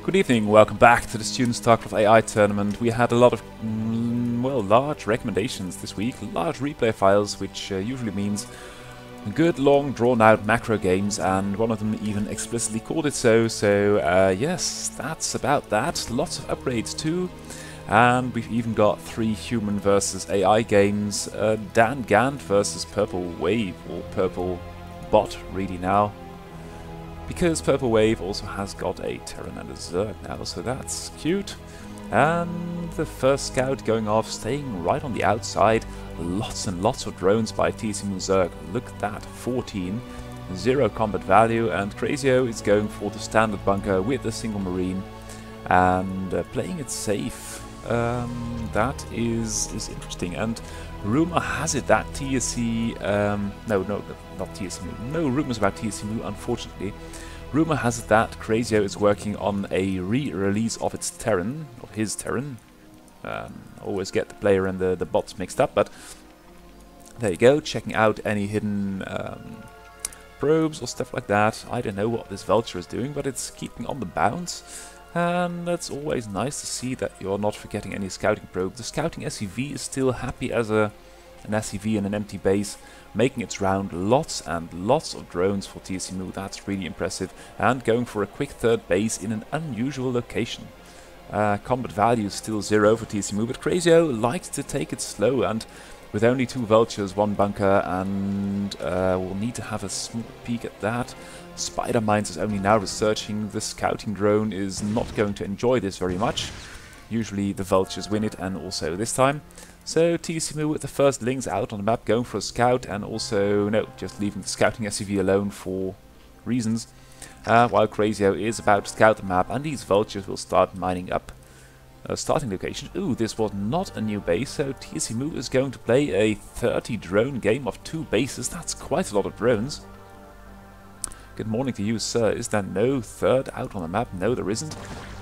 Good evening, welcome back to the Student StarCraft AI tournament. We had a lot of, well, large recommendations this week, large replay files, which usually means good, long, drawn-out macro games, and one of them even explicitly called it so. So, yes, that's about that. Lots of upgrades too, and we've even got 3 human versus AI games. Dan Gant versus Purple Wave, or Purple Bot, really now. Because Purple Wave also has got a Terran and a Zerg now, so that's cute. And the first scout going off, staying right on the outside. Lots and lots of drones by TSMu Zerg. Look at that, 14. 0 combat value, and CrazyO is going for the standard bunker with a single marine. And playing it safe. That is interesting. And rumor has it that TSC... no, not TSMu. No rumors about TSMu, unfortunately. Rumor has it that CrazyO is working on a re-release of its Terran, of his Terran. Always get the player and the bots mixed up, but there you go, checking out any hidden probes or stuff like that. I don't know what this Vulture is doing, but it's keeping on the bounce. And it's always nice to see that you're not forgetting any scouting probe. The scouting SCV is still happy as an SCV in an empty base, making its round. Lots and lots of drones for TSMu, that's really impressive. And going for a quick third base in an unusual location. Combat value is still 0 for TSMu, but CrazyO likes to take it slow, and with only 2 vultures, 1 bunker, and we'll need to have a small peek at that. Spider Mines is only now researching. The scouting drone is not going to enjoy this very much. Usually the vultures win it, and also this time. So TSMu with the first links out on the map, going for a scout, and also, no, just leaving the scouting SCV alone for reasons. While CrazyO is about to scout the map, and these vultures will start mining up starting location. Ooh, this was not a new base, so TSMu is going to play a 30 drone game of 2 bases. That's quite a lot of drones. Good morning to you, sir. Is there no third out on the map? No, there isn't.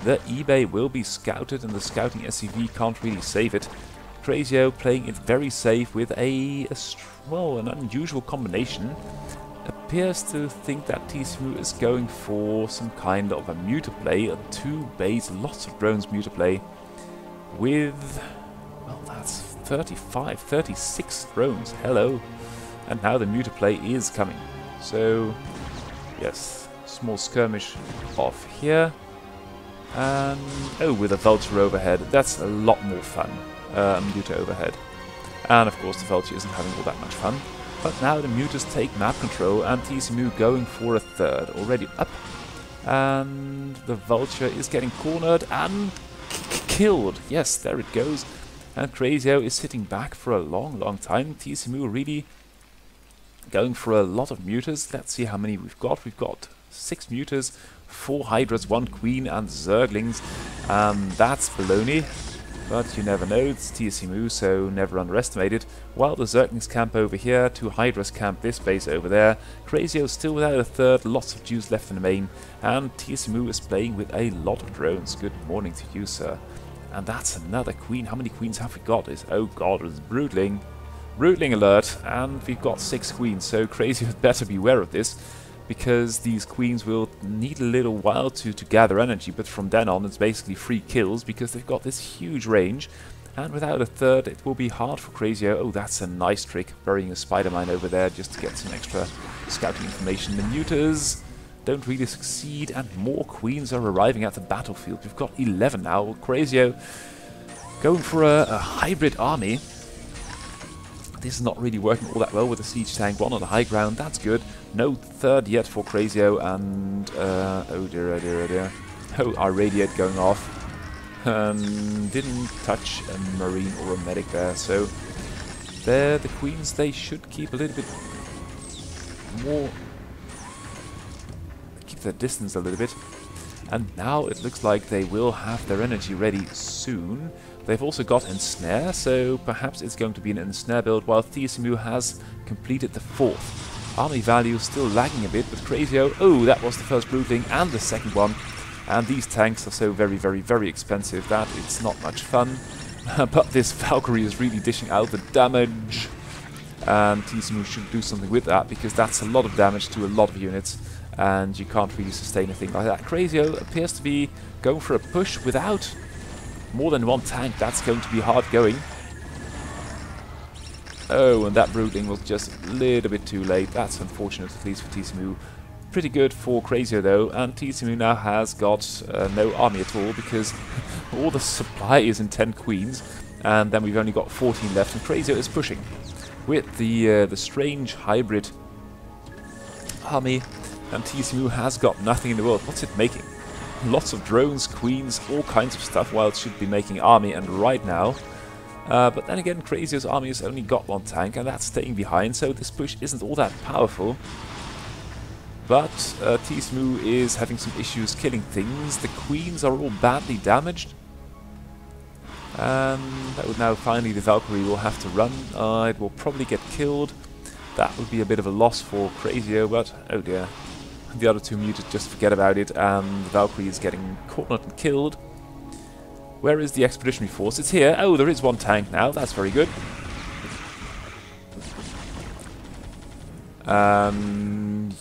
The eBay will be scouted, and the scouting SCV can't really save it. CrazyO playing it very safe with an unusual combination. Appears to think that TSMu is going for some kind of a mutaplay, a 2 base, lots of drones mutaplay, with, well, that's 35, 36 drones, hello. And now the mutaplay is coming. So, yes, small skirmish off here. And, oh, with a vulture overhead, that's a lot more fun, muta overhead. And of course the vulture isn't having all that much fun. But now the mutas take map control, and TSMu going for a third, already up. And the vulture is getting cornered and killed. Yes, there it goes. And CrazyO is sitting back for a long time. TSMu really going for a lot of mutas. Let's see how many we've got. We've got 6 mutas, 4 hydras, 1 queen, and zerglings. That's baloney. But you never know, it's TSMu, so never underestimate it. While the Zerglings camp over here, 2 Hydras camp this base over there. CrazyO still without a third, lots of juice left in the main, and TSMu is playing with a lot of drones. Good morning to you, sir. And that's another queen. How many queens have we got? Oh god, it's Broodling. Broodling alert, and we've got 6 queens, so CrazyO had better beware of this, because these queens will need a little while to gather energy, but from then on it's basically free kills, because they've got this huge range, and without a third it will be hard for CrazyO. Oh, that's a nice trick, burying a spider mine over there just to get some extra scouting information. The mutas don't really succeed, and more queens are arriving at the battlefield. We've got 11 now. CrazyO going for a hybrid army. This is not really working all that well with the siege tank. 1 on the high ground, that's good. No third yet for CrazyO, and oh dear, oh dear, oh dear. Oh, our radiate going off. Didn't touch a marine or a medic there, so there the queens, they should keep a little bit more, keep their distance a little bit. And now it looks like they will have their energy ready soon. They've also got Ensnare, so perhaps it's going to be an Ensnare build, while TSMu has completed the 4th. Army value still lagging a bit, but CrazyO, oh, that was the first Broodling and the second one. And these tanks are so very expensive that it's not much fun. But this Valkyrie is really dishing out the damage. And TSMu should do something with that, because that's a lot of damage to a lot of units. and you can't really sustain a thing like that. CrazyO appears to be going for a push without more than one tank. That's going to be hard going. Oh, and that Broodling was just a little bit too late. That's unfortunate, at least for TSMu. Pretty good for CrazyO though, and TSMu now has got no army at all, because all the supply is in 10 queens, and then we've only got 14 left, and CrazyO is pushing with the strange hybrid army, and TSMu has got nothing in the world. What's it making? Lots of drones, queens, all kinds of stuff, while it should be making army, and right now. But then again, CrazyO's army has only got one tank, and that's staying behind, so this push isn't all that powerful. But TSMu is having some issues killing things. The queens are all badly damaged. And that would now finally, the Valkyrie will have to run. It will probably get killed. That would be a bit of a loss for CrazyO, but oh dear. The other two muted, just forget about it, and the Valkyrie is getting cornered and killed. Where is the Expeditionary Force? It's here. Oh, there is one tank now. That's very good.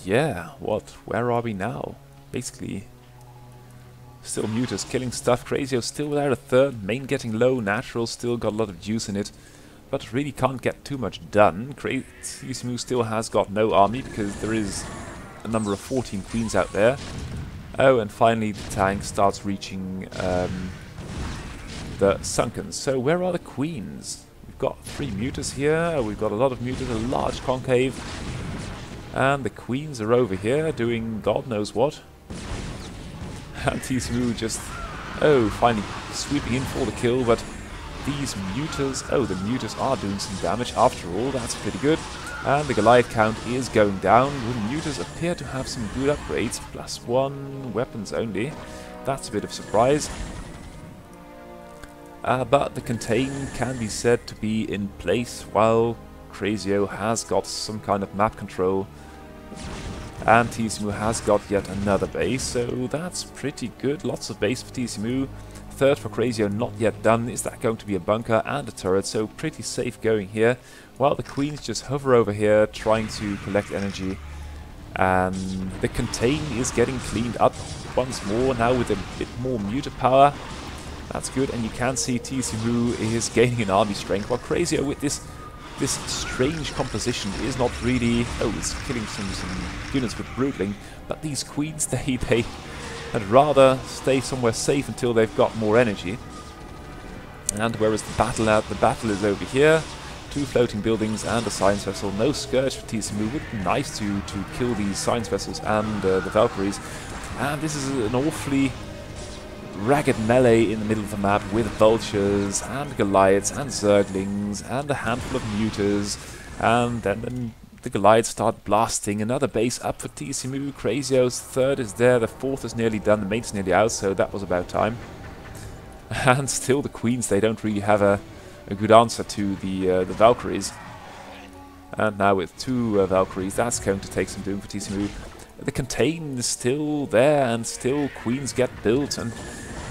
Yeah, what? Where are we now? Basically, still Mutas killing stuff. CrazyO still without a third. Main getting low. Natural still got a lot of juice in it, but really can't get too much done. TSMu still has got no army because there is a number of 14 queens out there. Oh, and finally the tank starts reaching the Sunkens. So where are the queens? We've got 3 mutas here. We've got a lot of mutas, a large concave. And the queens are over here doing God knows what. And TSMu just, oh, finally sweeping in for the kill, but these mutas, oh, the mutas are doing some damage after all. That's pretty good. And the Goliath count is going down. The mutas appear to have some good upgrades. +1 weapons only. That's a bit of a surprise. But the contain can be said to be in place, while CrazyO has got some kind of map control, and TSMu has got yet another base, so that's pretty good. Lots of base for TSMu. Third for CrazyO not yet done. Is that going to be a bunker and a turret? So pretty safe going here, while the queens just hover over here trying to collect energy. And the contain is getting cleaned up once more, now with a bit more muted power. That's good, and you can see TSMu is gaining an army strength, while CrazyO with this strange composition is not really... Oh, it's killing some units with Broodling, but these queens, they had rather stay somewhere safe until they've got more energy. And where is the battle at? The battle is over here. 2 floating buildings and a science vessel. No Scourge for TSMu. Would be nice to kill these science vessels and the Valkyries. And this is an awfully ragged melee in the middle of the map with vultures and Goliaths and Zerglings and a handful of mutas, and then the Goliaths start blasting. Another base up for TSMu. CrazyO's third is there, the fourth is nearly done, the mate's nearly out, so that was about time. And still the queens, they don't really have a good answer to the Valkyries. And now with 2 Valkyries, that's going to take some doom for TSMu. The contain is still there, and still queens get built, and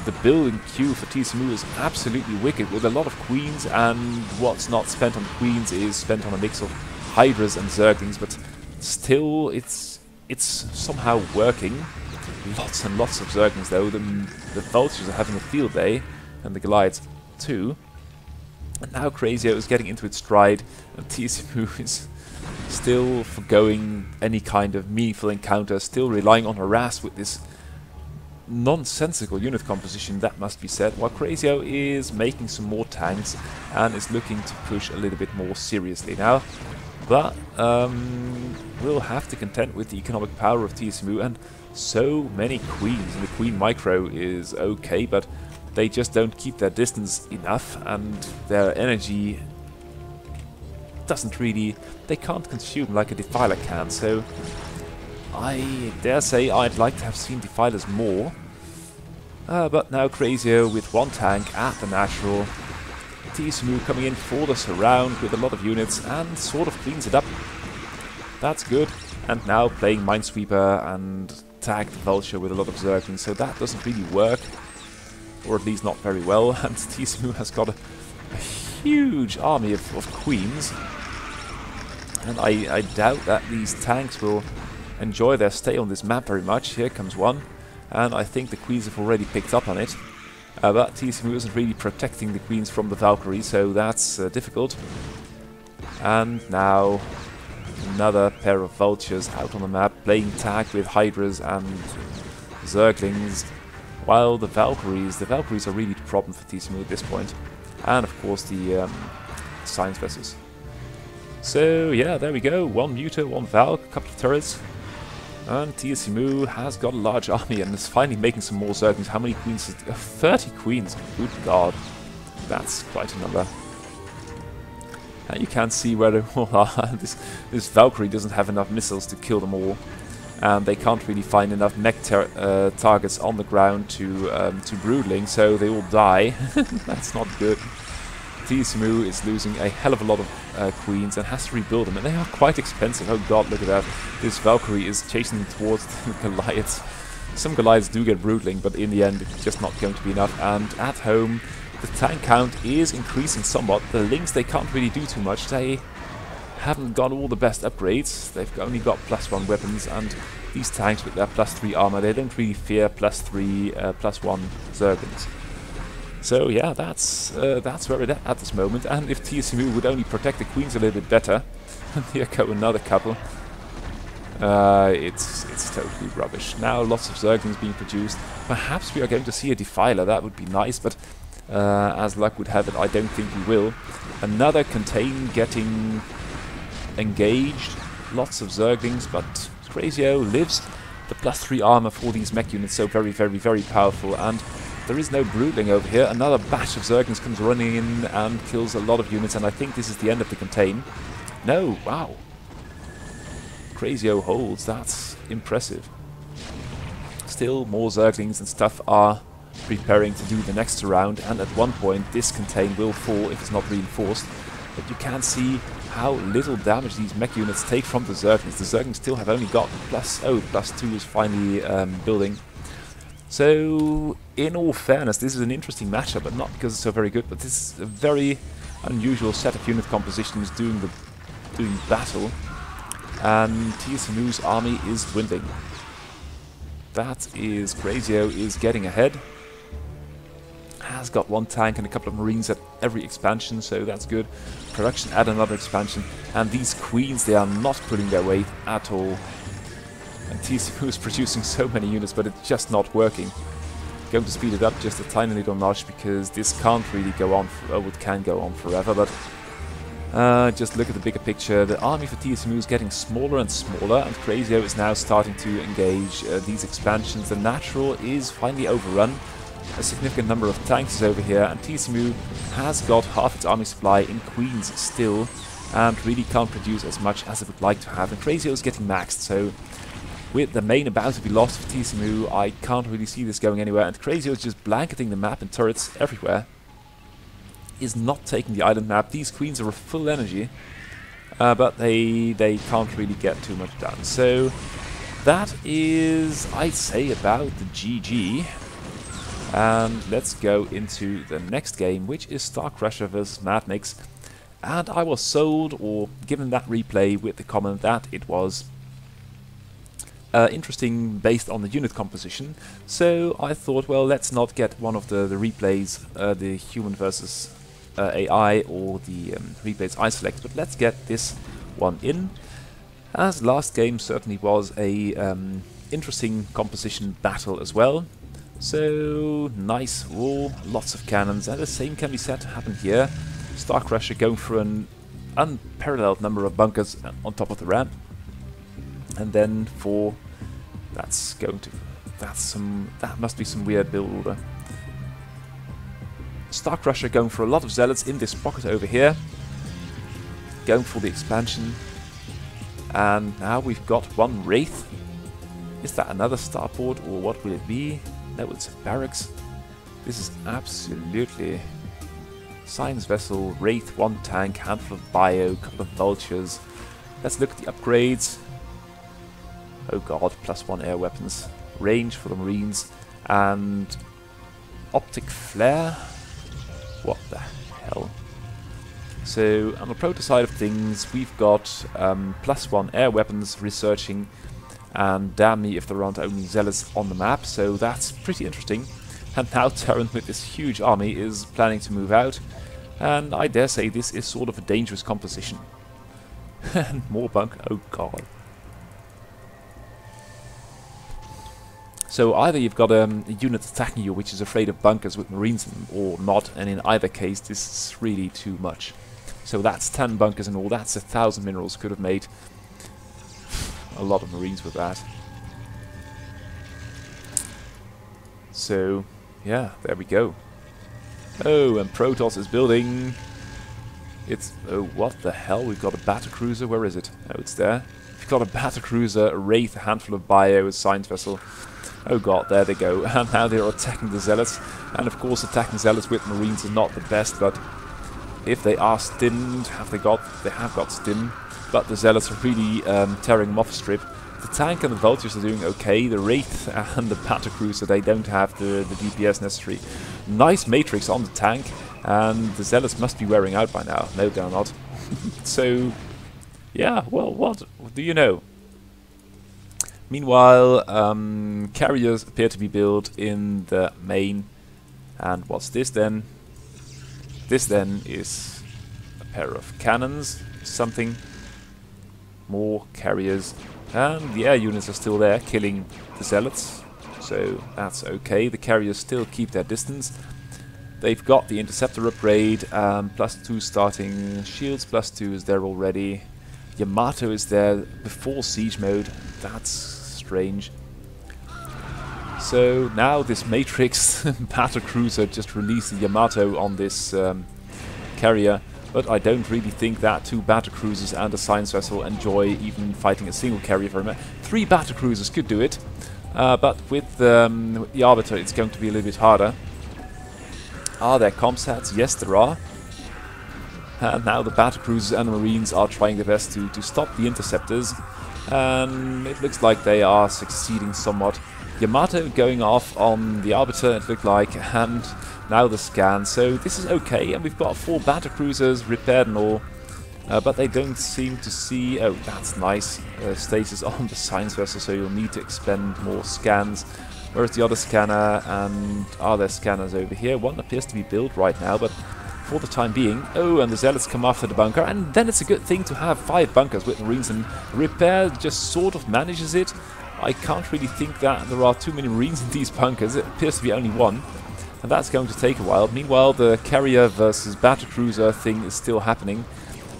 the building queue for TSMu is absolutely wicked, with a lot of queens, and what's not spent on queens is spent on a mix of hydras and zerglings, but still it's somehow working. Lots and lots of zerglings though. The vultures are having a field day, and the Goliaths too. And now CrazyO is getting into its stride, and TSMu is still forgoing any kind of meaningful encounter, still relying on harass with this nonsensical unit composition, that must be said, while CrazyO is making some more tanks and is looking to push a little bit more seriously now. But we'll have to contend with the economic power of TSMu and so many queens, and the queen micro is okay, but they just don't keep their distance enough, and their energy doesn't really, they can't consume like a Defiler can, so I dare say I'd like to have seen Defilers more. But now CrazyO with 1 tank at the natural. TSMu coming in for the surround with a lot of units and sort of cleans it up. That's good. And now playing Minesweeper and tagged Vulture with a lot of Zerglings, so that doesn't really work. Or at least not very well. And TSMu has got a huge army of queens. And I doubt that these tanks will enjoy their stay on this map very much. Here comes one, and I think the Queens have already picked up on it. But TSMu isn't really protecting the Queens from the Valkyrie, so that's difficult. And now another pair of Vultures out on the map, playing tag with Hydras and Zerglings, while the Valkyries are really the problem for TSMu at this point. And of course the Science Vessels. So yeah, there we go, one Muta, one Valk, a couple of turrets. And TSMu has got a large army and is finally making some more Zerglings. How many Queens? 30 Queens, good god. That's quite a number. And you can't see where they all are. This Valkyrie doesn't have enough missiles to kill them all. And they can't really find enough mech targets on the ground to Broodling, so they all die. That's not good. TSMu is losing a hell of a lot of Queens and has to rebuild them, and they are quite expensive. Oh god, look at that. This Valkyrie is chasing towards the Goliaths. Some Goliaths do get Broodling, but in the end it's just not going to be enough. And at home, the tank count is increasing somewhat. The Lynx, they can't really do too much. They haven't got all the best upgrades. They've only got +1 weapons, and these tanks with their +3 armor, they don't really fear +3, +1 Zerglings. So yeah, that's where we're at this moment. And if TSMu would only protect the Queens a little bit better, here go another couple. It's totally rubbish. Now lots of Zerglings being produced. Perhaps we are going to see a Defiler. That would be nice, but as luck would have it, I don't think we will. Another Contain getting engaged. Lots of Zerglings, but CrazyO lives. The +3 armor for these mech units, so very, very, very powerful. And there is no Broodling over here. Another batch of Zerglings comes running in and kills a lot of units, and I think this is the end of the Contain. No, wow. CrazyO holds, that's impressive. Still, more Zerglings and stuff are preparing to do the next round, and at one point this Contain will fall if it's not reinforced. But you can see how little damage these mech units take from the Zerglings. The Zerglings still have only got +2 is finally building. So, in all fairness, this is an interesting matchup, but not because it's so very good, but this is a very unusual set of unit compositions doing battle, and TSMu's army is dwindling. That is, CrazyO is getting ahead. Has got one tank and a couple of Marines at every expansion, so that's good. Production at another expansion, and these Queens, they are not pulling their weight at all. And TSMu is producing so many units, but it's just not working. Going to speed it up just a tiny little notch, because this can't really go on, it can go on forever, but just look at the bigger picture. The army for TSMu is getting smaller and smaller, and CrazyO is now starting to engage these expansions. The natural is finally overrun. A significant number of tanks is over here, and TSMu has got half its army supply in Queens still, and really can't produce as much as it would like to have. And CrazyO is getting maxed, so with the main about to be lost for TSMu, I can't really see this going anywhere, and CrazyO is just blanketing the map and turrets everywhere. Is not taking the island map. These Queens are full energy, but they can't really get too much done. So that is, I'd say, about the GG. And let's go into the next game, which is StarCrusher versus MadNiks. And I was sold, or given that replay with the comment that it was interesting based on the unit composition. So I thought, well, let's not get one of the replays, the human versus AI, or the replays I select, but let's get this one in. As last game certainly was a interesting composition battle as well. So, nice wall, lots of cannons, and the same can be said to happen here. StarCrusher going for an unparalleled number of bunkers on top of the ramp. And then for... that must be some weird build order. StarCrusher going for a lot of zealots in this pocket over here. Going for the expansion. And now we've got one Wraith. Is that another starport, or what will it be? No, it's a barracks. This is absolutely... Science vessel, Wraith, one tank, handful of bio, couple of vultures. Let's look at the upgrades. Oh god, +1 air weapons. Range for the Marines. And... optic flare? What the hell? So, on the Protoss side of things, we've got +1 air weapons researching, And damn me if there aren't only zealots on the map, so that's pretty interesting. And now Terran with this huge army is planning to move out, and I dare say this is sort of a dangerous composition. And more bunker, oh god. So either you've got a unit attacking you which is afraid of bunkers with marines in them, or not, and in either case this is really too much. So that's 10 bunkers and all, that's 1,000 minerals, could have made a lot of marines with that. So, yeah, there we go. Oh, and Protoss is building. It's, oh, what the hell? We've got a battlecruiser, where is it? Oh, it's there. We've got a battlecruiser, a Wraith, a handful of bio, a science vessel. Oh god, there they go. And now they're attacking the zealots. And of course attacking zealots with marines is not the best, but if they are stimmed, they have got stim, but the zealots are really tearing them off a strip. The tank and the vultures are doing okay. The Wraith and the battlecruiser, they don't have the DPS necessary. Nice matrix on the tank, and the zealots must be wearing out by now. No, they're not. So, yeah, well, what do you know? Meanwhile, carriers appear to be built in the main. And what's this then? This then is a pair of cannons, something. More carriers. And the air units are still there, killing the zealots. So that's okay. The carriers still keep their distance. They've got the interceptor upgrade, +2 starting shields, +2 is there already. Yamato is there before siege mode. That's strange. So now this Matrix battlecruiser just released the Yamato on this carrier. But I don't really think that 2 battlecruisers and a science vessel enjoy even fighting a single carrier very much. 3 battlecruisers could do it, but with the Arbiter it's going to be a little bit harder. Are there comsats? Yes, there are. And now the battlecruisers and the marines are trying their best to stop the interceptors, and it looks like they are succeeding somewhat. Yamato going off on the Arbiter, it looked like, and now the scan. So this is okay, and we've got 4 battlecruisers repaired and all, but they don't seem to see... Oh, that's nice. Status on the science vessel, so you'll need to expend more scans. Where's the other scanner, and are there scanners over here? One appears to be built right now, but for the time being... Oh, and the zealots come after the bunker, and then it's a good thing to have 5 bunkers with marines, and repair just sort of manages it. I can't really think that there are too many marines in these bunkers. It appears to be only 1. And that's going to take a while. Meanwhile, the carrier versus battlecruiser thing is still happening.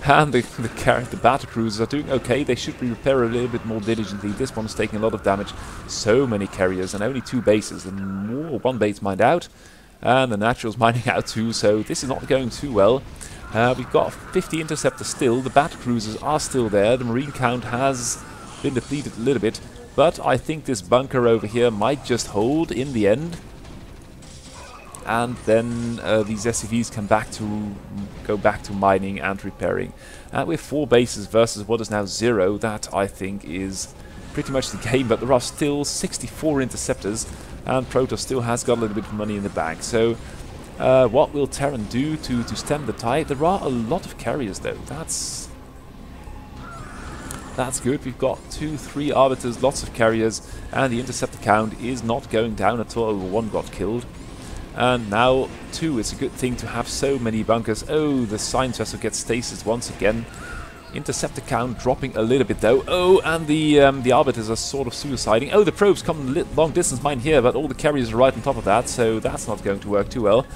And the battlecruisers are doing okay. They should be repaired a little bit more diligently. This one is taking a lot of damage. So many carriers and only 2 bases. The more 1 base mined out. And the natural's mining out too. So this is not going too well. We've got 50 interceptors still. The battlecruisers are still there. The marine count has been depleted a little bit. But I think this bunker over here might just hold in the end. And then these SCVs can go back to mining and repairing. And with 4 bases versus what is now 0, that I think is pretty much the game. But there are still 64 interceptors, and Protoss still has got a little bit of money in the bank. So what will Terran do to stem the tide? There are a lot of carriers though. That's good. We've got 2, 3 arbiters, lots of carriers, and the interceptor count is not going down at all. 1 got killed. And now 2, it's a good thing to have so many bunkers. Oh, the science vessel gets stasis once again. Interceptor count dropping a little bit though. Oh, and the arbiters are sort of suiciding. Oh, the probes come long distance mine here, but all the carriers are right on top of that, so that's not going to work too well.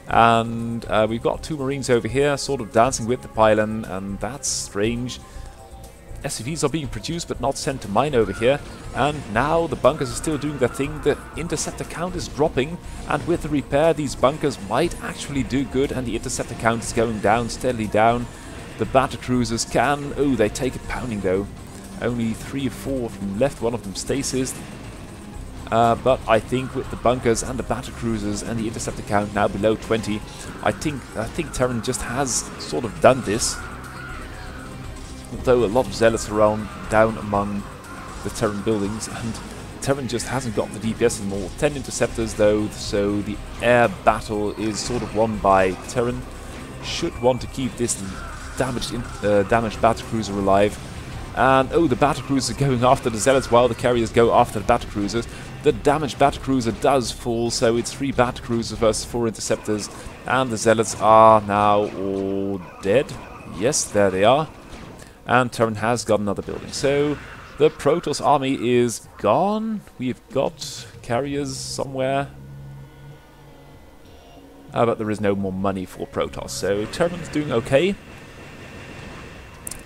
And we've got 2 marines over here, sort of dancing with the pylon, and that's strange. SCVs are being produced but not sent to mine over here, and now the bunkers are still doing their thing. The interceptor count is dropping, and with the repair these bunkers might actually do good, and the interceptor count is going down, steadily down. The battlecruisers can... Oh, they take a pounding though. Only 3 or 4 of them left, 1 of them stasis. But I think with the bunkers and the battlecruisers and the interceptor count now below 20, I think Terran just has sort of done this. Although a lot of zealots are down among the Terran buildings, and Terran just hasn't got the DPS anymore. 10 interceptors though, so the air battle is sort of won by Terran. Should want to keep this damaged battlecruiser alive. And, oh, the battlecruisers are going after the zealots while the carriers go after the battlecruisers. The damaged battlecruiser does fall, so it's 3 battlecruisers versus 4 interceptors. And the zealots are now all dead. Yes, there they are. And Terran has got another building. So the Protoss army is gone. We've got carriers somewhere. But there is no more money for Protoss. So Terran's doing okay.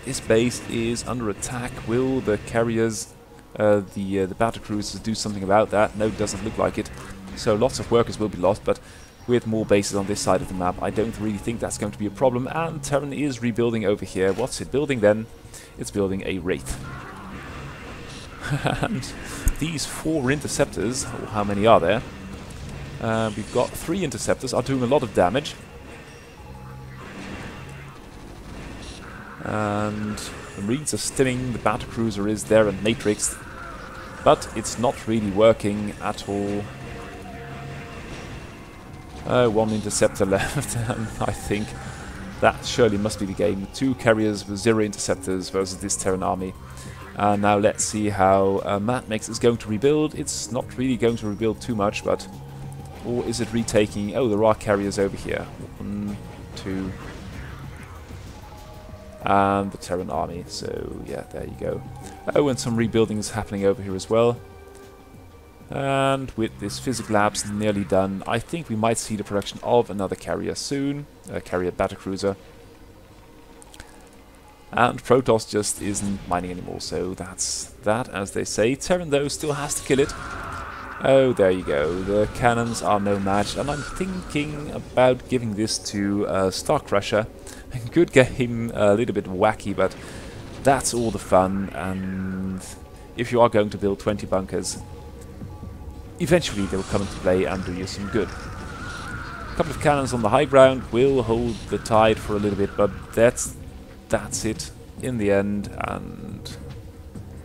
This base is under attack. Will the carriers, the battlecruisers, do something about that? No, it doesn't look like it. So lots of workers will be lost, but with more bases on this side of the map, I don't really think that's going to be a problem. And Terran is rebuilding over here. What's it building then? It's building a Wraith. And these 4 interceptors, or how many are there? We've got 3 interceptors, are doing a lot of damage. And the Marines are stilling, the battlecruiser is there and matrixed, but it's not really working at all. 1 interceptor left, and I think that surely must be the game. 2 carriers with 0 interceptors versus this Terran army. And now let's see how MadNiks is going to rebuild. It's not really going to rebuild too much, but... Or is it retaking... Oh, there are carriers over here. 1, 2... And the Terran army, so yeah, there you go. Oh, and some rebuilding is happening over here as well. And with this physics labs nearly done, I think we might see the production of another carrier soon. A carrier battlecruiser. And Protoss just isn't mining anymore, so that's that, as they say. Terran, though, still has to kill it. Oh, there you go. The cannons are no match, and I'm thinking about giving this to StarCrusher. Good game, a little bit wacky, but that's all the fun. And if you are going to build 20 bunkers, eventually they will come into play and do you some good. A couple of cannons on the high ground will hold the tide for a little bit, but that's it in the end. And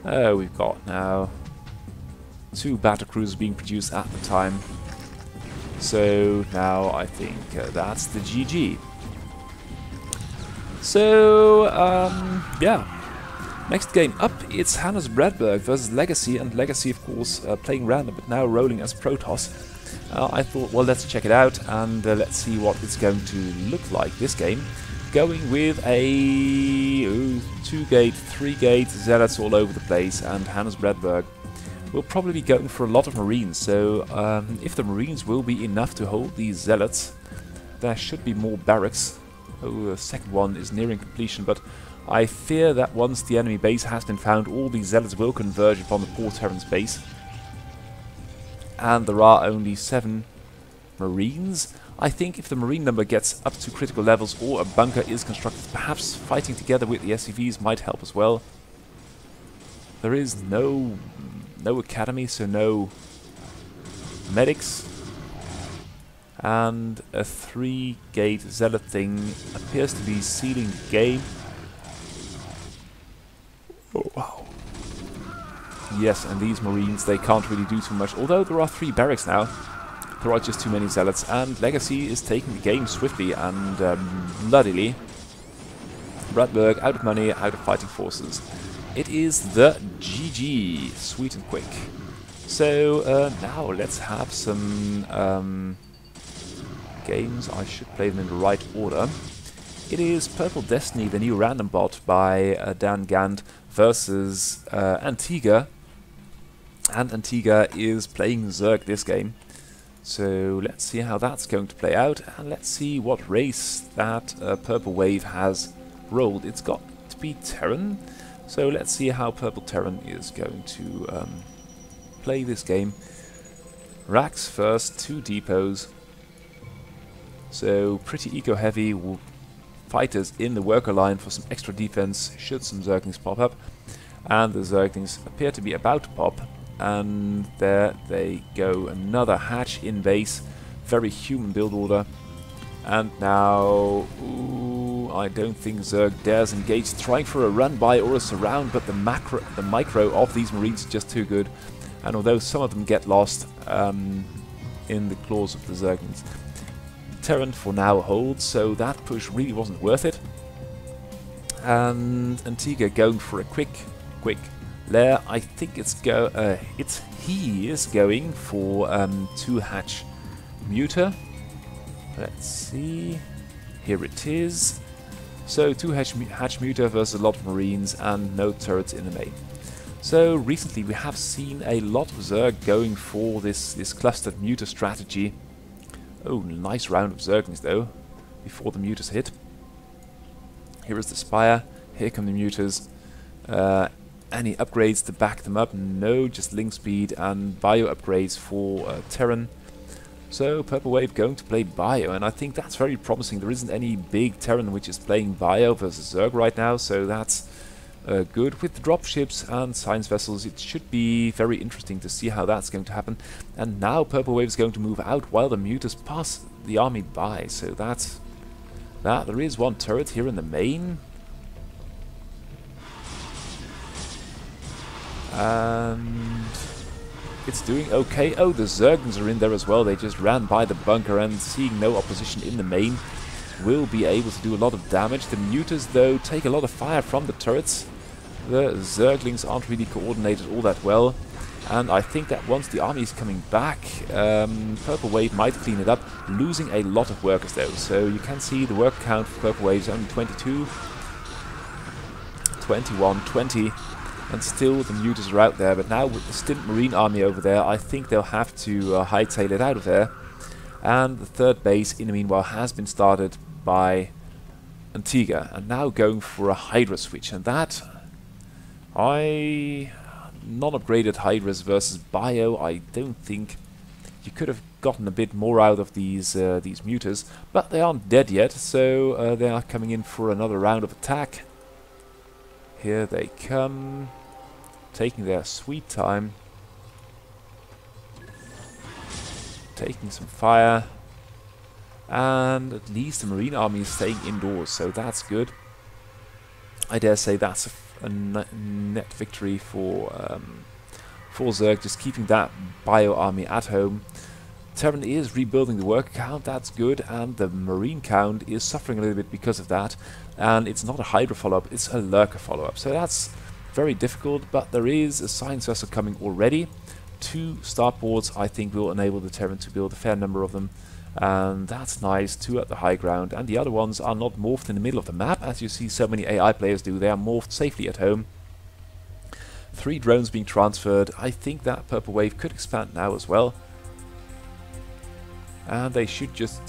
we've got now 2 battlecruisers being produced at the time. So now I think that's the GG. So, yeah. Next game up, it's HannahsBradburg versus Legacy, and Legacy, of course, playing random, but now rolling as Protoss. I thought, well, let's check it out, and let's see what it's going to look like this game. Going with a 2-gate, 3-gate, zealots all over the place, and HannahsBradburg will probably be going for a lot of Marines, so if the Marines will be enough to hold these zealots, there should be more barracks. Oh, the second one is nearing completion, but I fear that once the enemy base has been found, all these zealots will converge upon the poor Terran's base. And there are only 7 Marines. I think if the Marine number gets up to critical levels or a bunker is constructed, perhaps fighting together with the SCVs might help as well. There is no academy, so no medics. And a 3-gate zealot thing appears to be sealing the game. Oh, wow. Yes, and these Marines, they can't really do too much. Although there are 3 barracks now, there are just too many zealots. And Legacy is taking the game swiftly and bloodily. Bradburg out of money, out of fighting forces. It is the GG. Sweet and quick. So now let's have some... games. I should play them in the right order. It is Purple Destiny, the new random bot by Dan Gant versus Antigua. And Antigua is playing Zerg this game. So let's see how that's going to play out, and let's see what race that Purple Wave has rolled. It's got to be Terran, so let's see how Purple Terran is going to play this game. Racks first, 2 depots. So pretty eco-heavy fighters in the worker line for some extra defense should some Zerglings pop up. And the Zerglings appear to be about to pop. And there they go, another hatch in base. Very human build order. And now, I don't think Zerg dares engage, trying for a run by or a surround, but the micro of these Marines is just too good. And although some of them get lost in the claws of the Zerglings, Terran for now holds, so that push really wasn't worth it. And Antigua going for a quick lair. I think he is going for 2-hatch muter. Let's see. Here it is. So 2-hatch muter versus a lot of marines and no turrets in the main. So recently we have seen a lot of Zerg going for this clustered muter strategy. Oh, nice round of Zerglings though, before the muters hit. Here is the Spire, here come the muters. Any upgrades to back them up? No, just link speed and bio upgrades for Terran. So Purple Wave going to play bio, and I think that's very promising. There isn't any big Terran which is playing bio versus Zerg right now, so that's good. With the dropships and science vessels, it should be very interesting to see how that's going to happen. And now Purple Wave is going to move out while the muters pass the army by, so that's that. There is one turret here in the main. And it's doing okay. Oh, the Zerglings are in there as well. They just ran by the bunker and seeing no opposition in the main will be able to do a lot of damage. The muters though take a lot of fire from the turrets. The Zerglings aren't really coordinated all that well. And I think that once the army is coming back, Purple Wave might clean it up, losing a lot of workers though. So you can see the work count for Purple Wave is only 22, 21, 20. And still the muters are out there, but now with the Stint Marine army over there, I think they'll have to hightail it out of there. And the third base, in the meanwhile, has been started by Antigua. And now going for a Hydra switch. And that, non-upgraded Hydras versus Bio, I don't think you could have gotten a bit more out of these muters. But they aren't dead yet, so they are coming in for another round of attack. Here they come, taking their sweet time, taking some fire, and at least the Marine army is staying indoors, so that's good. I dare say that's a net victory for Zerg, just keeping that bio army at home. Terran is rebuilding the worker count, that's good, and the Marine count is suffering a little bit because of that. And it's not a Hydra follow-up, it's a Lurker follow-up. So that's very difficult, but there is a science vessel coming already. 2 starports, I think, will enable the Terran to build a fair number of them. And that's nice, 2 at the high ground. And the other ones are not morphed in the middle of the map, as you see so many AI players do. They are morphed safely at home. 3 drones being transferred. I think that Purple Wave could expand now as well. And they should just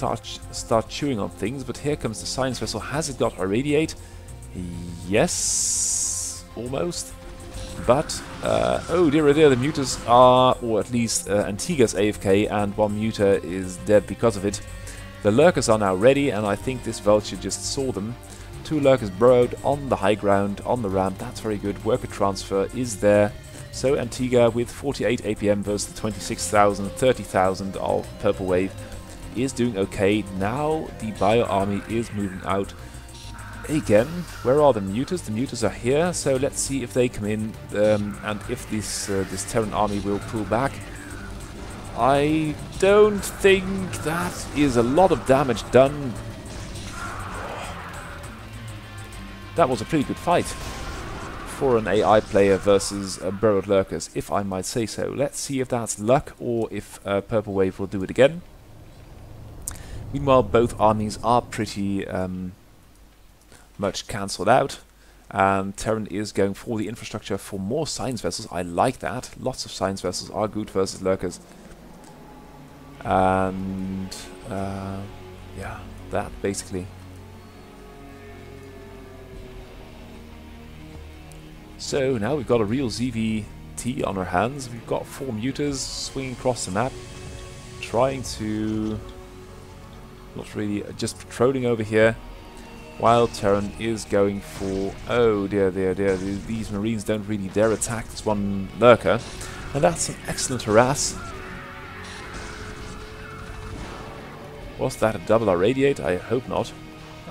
start chewing on things, but here comes the science vessel. Has it got irradiate? Yes, almost. But, oh dear, oh dear, the muters are, or at least Antigua's AFK, and 1 muter is dead because of it. The lurkers are now ready, and I think this vulture just saw them. 2 lurkers burrowed on the high ground, on the ramp. That's very good. Worker transfer is there. So Antigua with 48 APM versus the 26,000, 30,000 of Purple Wave is doing okay. Now the bio army is moving out again. Where are the muters? The muters are here, so let's see if they come in and if this Terran army will pull back. I don't think that is a lot of damage done. That was a pretty good fight for an AI player versus burrowed lurkers, if I might say so. Let's see if that's luck or if Purple Wave will do it again. Meanwhile, both armies are pretty much cancelled out, and Terran is going for the infrastructure for more science vessels. I like that. Lots of science vessels are good versus lurkers. And yeah, that basically. So now we've got a real ZVT on our hands. We've got 4 muters swinging across the map, trying to, not really, just patrolling over here, while Terran is going for, oh dear, dear, dear, these marines don't really dare attack this one lurker, and that's an excellent harass. Was that a double irradiate? I hope not.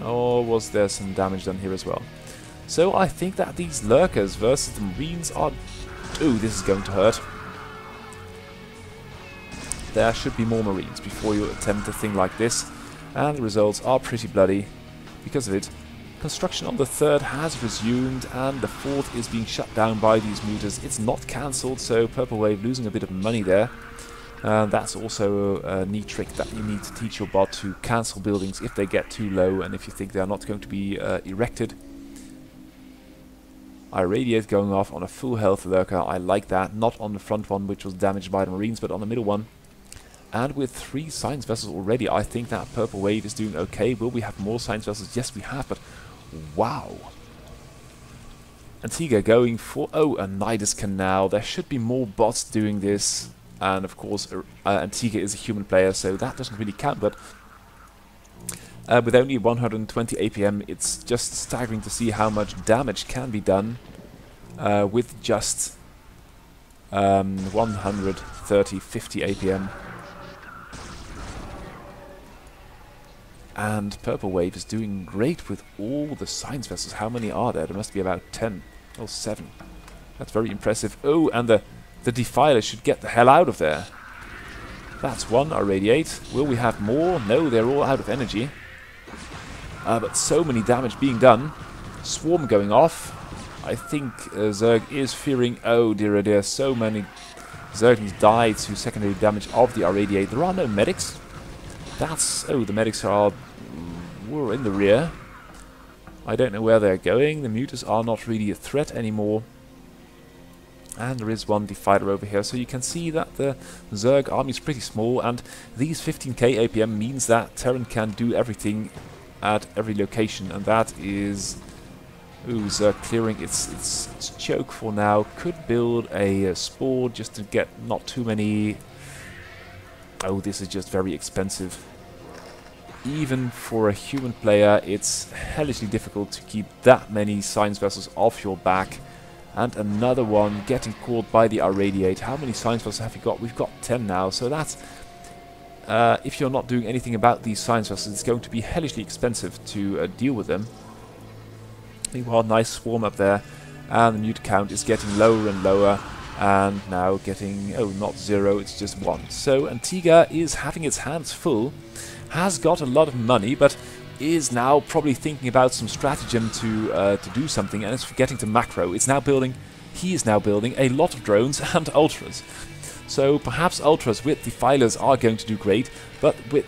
Or was there some damage done here as well? So I think that these lurkers versus the marines are... Ooh, this is going to hurt. There should be more marines before you attempt a thing like this. And the results are pretty bloody because of it. Construction on the third has resumed, and the fourth is being shut down by these mutas. It's not cancelled, so Purple Wave losing a bit of money there. That's also a neat trick that you need to teach your bot to cancel buildings if they get too low and if you think they are not going to be erected. Irradiate going off on a full health lurker. I like that. Not on the front one, which was damaged by the Marines, but on the middle one. And with 3 science vessels already, I think that Purple Wave is doing okay. Will we have more science vessels? Yes, we have, but wow. Antigua going for, oh, a Nidus Canal. There should be more bots doing this. And of course, Antigua is a human player, so that doesn't really count, but with only 120 APM, it's just staggering to see how much damage can be done with just 50 APM. And Purple Wave is doing great with all the science vessels. How many are there? There must be about 10 or 7. That's very impressive. Oh, and the Defiler should get the hell out of there. That's one, Irradiate. Will we have more? No, they're all out of energy. But so many damage being done. Swarm going off. I think Zerg is fearing... Oh dear, oh dear. So many Zerglings died to secondary damage of the Irradiate. There are no medics. That's... Oh, the medics are... We're in the rear. I don't know where they're going. The mutas are not really a threat anymore. And there is one Defiler over here, so you can see that the Zerg army is pretty small, and these 15k APM means that Terran can do everything at every location, and that is... Ooh, Zerg clearing its choke for now. Could build a spore just to get not too many... Oh, this is just very expensive. Even for a human player, it's hellishly difficult to keep that many science vessels off your back. And another one getting caught by the Irradiate. How many science vessels have we got? We've got 10 now, so that's... if you're not doing anything about these science vessels, it's going to be hellishly expensive to deal with them. Meanwhile, nice swarm up there, and the mute count is getting lower and lower, and now getting, oh, not 0, it's just 1. So Antigua is having its hands full, has got a lot of money, but is now probably thinking about some stratagem to do something, and it's forgetting to macro. It's now building, he is now building a lot of drones and ultras. So perhaps ultras with defilers are going to do great, but with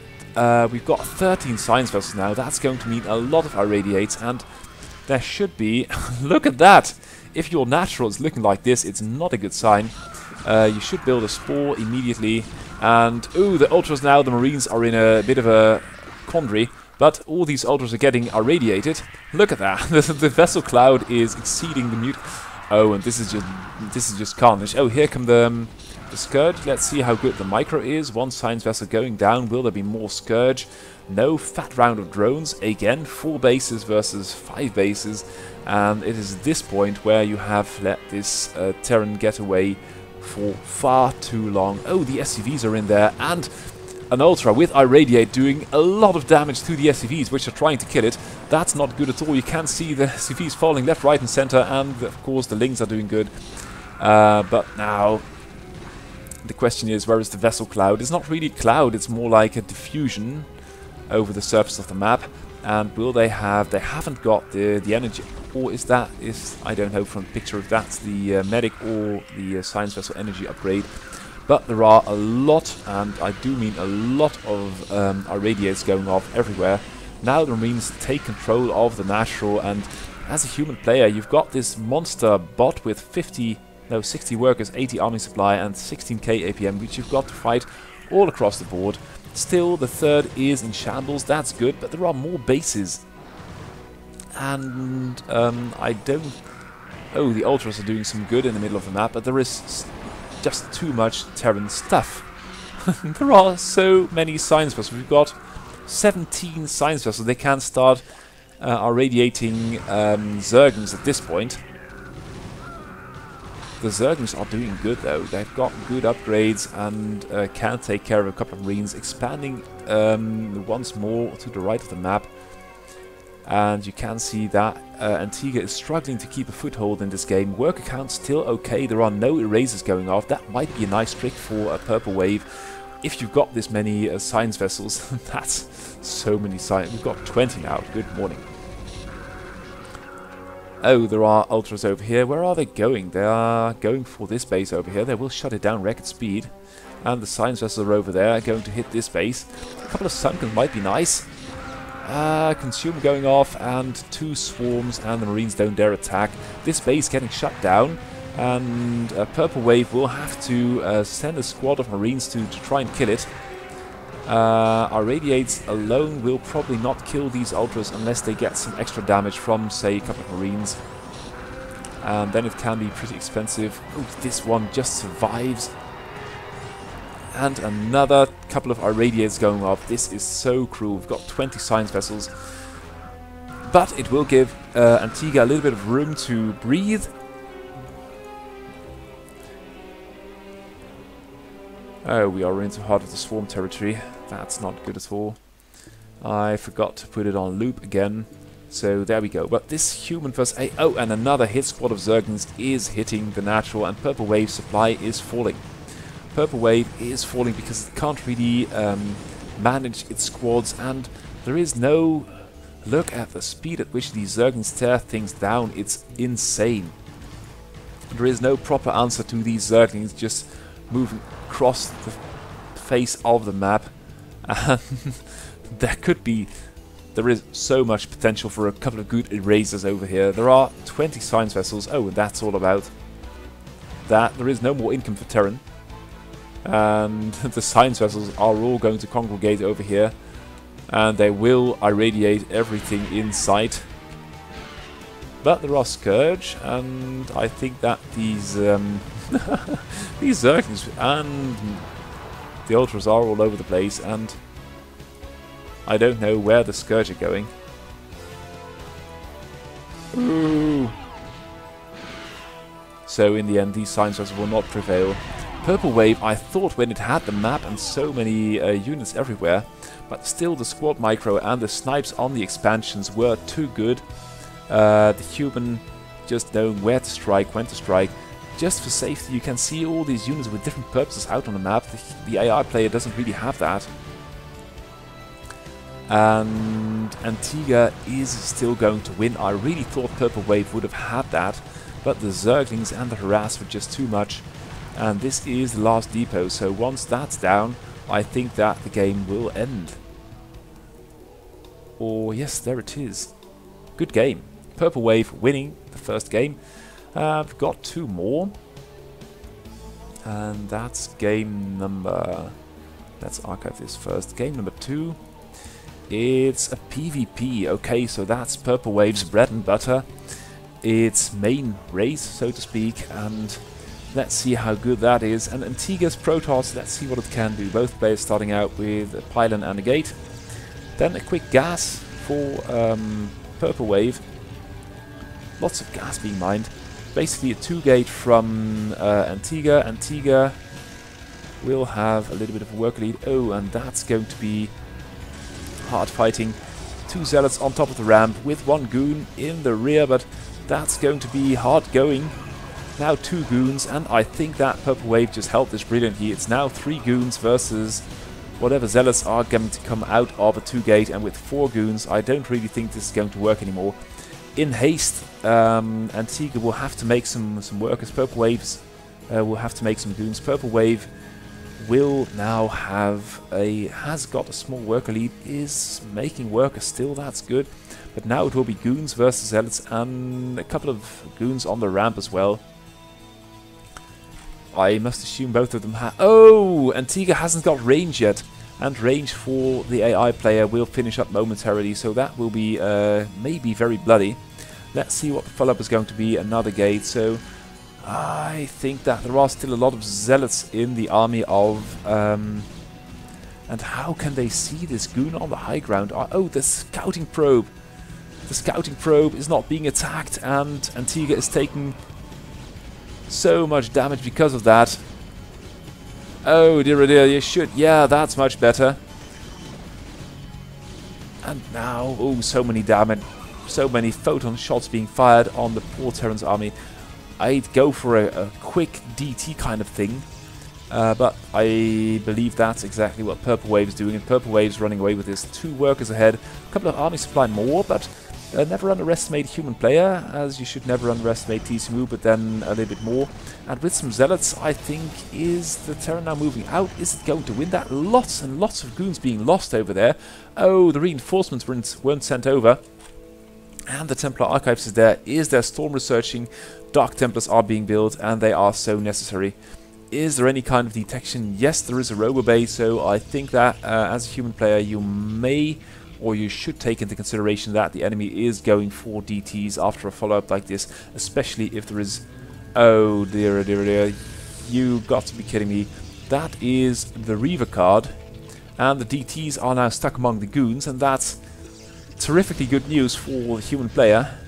we've got 13 science vessels now. That's going to mean a lot of irradiates, and there should be... Look at that! If your natural is looking like this, it's not a good sign. You should build a spore immediately, and ooh, the ultras now, the Marines are in a bit of a quandary. But all these ultras are getting irradiated. Look at that. The vessel cloud is exceeding the mute. Oh, and this is just carnage. Oh, here come the Scourge. Let's see how good the micro is. One science vessel going down. Will there be more Scourge? No. Fat round of drones. Again, 4 bases versus 5 bases. And it is this point where you have let this Terran get away for far too long. Oh, the SCVs are in there, and an Ultra with Irradiate doing a lot of damage to the SCVs, which are trying to kill it. That's not good at all. You can see the SCVs falling left, right and center, and of course the Lings are doing good. But now the question is, where is the vessel cloud? It's not really a cloud, it's more like a diffusion over the surface of the map. And will they have... They haven't got the energy, or is that... I don't know from the picture if that's the medic or the science vessel energy upgrade. But there are a lot, and I do mean a lot of irradiates going off everywhere. Now the Marines take control of the natural, and as a human player you've got this monster bot with 60 workers, 80 army supply and 16k APM, which you've got to fight all across the board. Still, the third is in shambles, that's good, but there are more bases. And I don't... Oh, the Ultras are doing some good in the middle of the map, but there is just too much Terran stuff. There are so many science vessels. We've got 17 science vessels. They can start irradiating Zerglings at this point. The Zerglings are doing good though. They've got good upgrades and can take care of a couple of Marines, expanding once more to the right of the map. And you can see that Antigua is struggling to keep a foothold in this game. Worker count still okay. There are no erasers going off. That might be a nice trick for a Purple Wave. If you've got this many science vessels, that's so many science. We've got 20 now. Good morning. Oh, there are ultras over here. Where are they going? They are going for this base over here. They will shut it down record speed. And the science vessels are over there, going to hit this base. A couple of Sunkens might be nice. Consumer going off, and 2 swarms, and the Marines don't dare attack. This base getting shut down, and Purple Wave will have to send a squad of Marines to try and kill it. Our Radiates alone will probably not kill these Ultras unless they get some extra damage from, say, a couple of Marines. And then it can be pretty expensive. Ooh, this one just survives. And another couple of our Radiates going off. This is so cruel. We've got 20 science vessels. But it will give Antigua a little bit of room to breathe. Oh, we are into heart of the swarm territory. That's not good at all. I forgot to put it on loop again. So there we go. But this human first aid... Oh, and another hit squad of Zerglings is hitting the natural, and Purple Wave supply is falling. Purple Wave is falling because it can't really manage its squads, and there is no... Look at the speed at which these Zerglings tear things down. It's insane. There is no proper answer to these Zerglings just moving across the face of the map. And there is so much potential for a couple of good erasers over here. There are 20 science vessels. Oh, and that's all about that. There is no more income for Terran. And the science vessels are all going to congregate over here. And they will irradiate everything in sight. But there are Scourge, and I think that these these Zerglings and the Ultras are all over the place, and I don't know where the Scourge are going. Ooh. So in the end, these science vessels will not prevail. Purple Wave, I thought when it had the map and so many units everywhere, but still the squad micro and the snipes on the expansions were too good. The human just knowing where to strike, when to strike. Just for safety, you can see all these units with different purposes out on the map. The AI player doesn't really have that. And Antigua is still going to win. I really thought Purple Wave would have had that, but the Zerglings and the Harass were just too much. And this is the last depot, so once that's down, I think that the game will end. Or yes, there it is. Good game. Purple Wave winning the first game. I've got 2 more. And that's game number... Let's archive this first. Game number 2. It's a PvP. Okay, so that's Purple Wave's bread and butter. Its main race, so to speak. And let's see how good that is. And Antigua's Protoss, let's see what it can do. Both players starting out with a pylon and a gate. Then a quick gas for Purple Wave. Lots of gas being mined. Basically a 2-gate from Antigua. Antigua will have a little bit of a work lead. Oh, and that's going to be hard fighting. 2 zealots on top of the ramp with 1 goon in the rear, but that's going to be hard going. Now 2 goons, and I think that Purple Wave just helped this brilliantly. It's now 3 goons versus whatever zealots are going to come out of a 2-gate, and with 4 goons, I don't really think this is going to work anymore. In haste, Antigua will have to make some workers. Purple Waves will have to make some goons. Purple Wave will now has got a small worker lead, is making workers still, that's good. But now it will be goons versus zealots and a couple of goons on the ramp as well. I must assume both of them have... Oh! Antigua hasn't got range yet. And range for the AI player will finish up momentarily, so that will be maybe very bloody. Let's see what the follow-up is going to be. Another gate, so I think that there are still a lot of zealots in the army of... and how can they see this goon on the high ground? Oh, the scouting probe! The scouting probe is not being attacked, and Antigua is taking so much damage because of that. Oh dear, you should. Yeah, that's much better. And now, oh, so many damage. So many photon shots being fired on the poor Terran's army. I'd go for a quick DT kind of thing. But I believe that's exactly what Purple Wave is doing. And Purple Wave's running away with this. 2 workers ahead. A couple of army supply more, but Never underestimate human player, as you should never underestimate TSMu, but then a little bit more. And with some zealots, I think, is the Terran now moving out? Is it going to win that? Lots and lots of goons being lost over there. Oh, the reinforcements weren't sent over. And the Templar Archives is there. Is there storm researching? Dark Templars are being built, and they are so necessary. Is there any kind of detection? Yes, there is a robo bay, so I think that as a human player you may or you should take into consideration that the enemy is going for DTs after a follow-up like this, especially if there is... Oh dear, dear, dear. You got to be kidding me. That is the Reaver card, and the DTs are now stuck among the goons, and that's terrifically good news for the human player.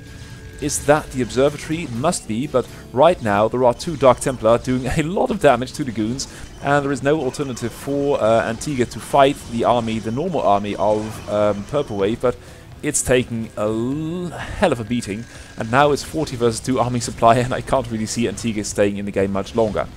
Is that the observatory? Must be, but right now there are 2 Dark Templar doing a lot of damage to the goons, and there is no alternative for Antigua to fight the army, the normal army of Purple Wave, but it's taking a hell of a beating, and now it's 40 versus 2 army supply, and I can't really see Antigua staying in the game much longer.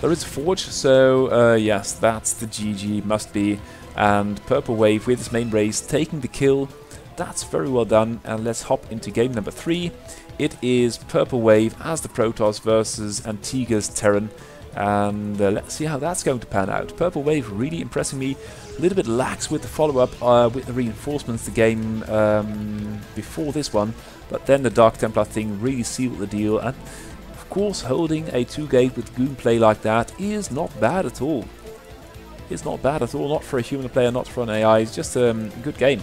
There is a forge, so yes, that's the GG, must be, and Purple Wave with his main race taking the kill. That's very well done, and let's hop into game number 3. It is Purple Wave as the Protoss versus Antigua's Terran, and let's see how that's going to pan out. Purple Wave really impressing me, a little bit lax with the follow-up with the reinforcements the game before this one, but then the Dark Templar thing really sealed the deal, and of course holding a 2-gate with goon play like that is not bad at all. It's not bad at all, not for a human player, not for an AI, it's just a good game.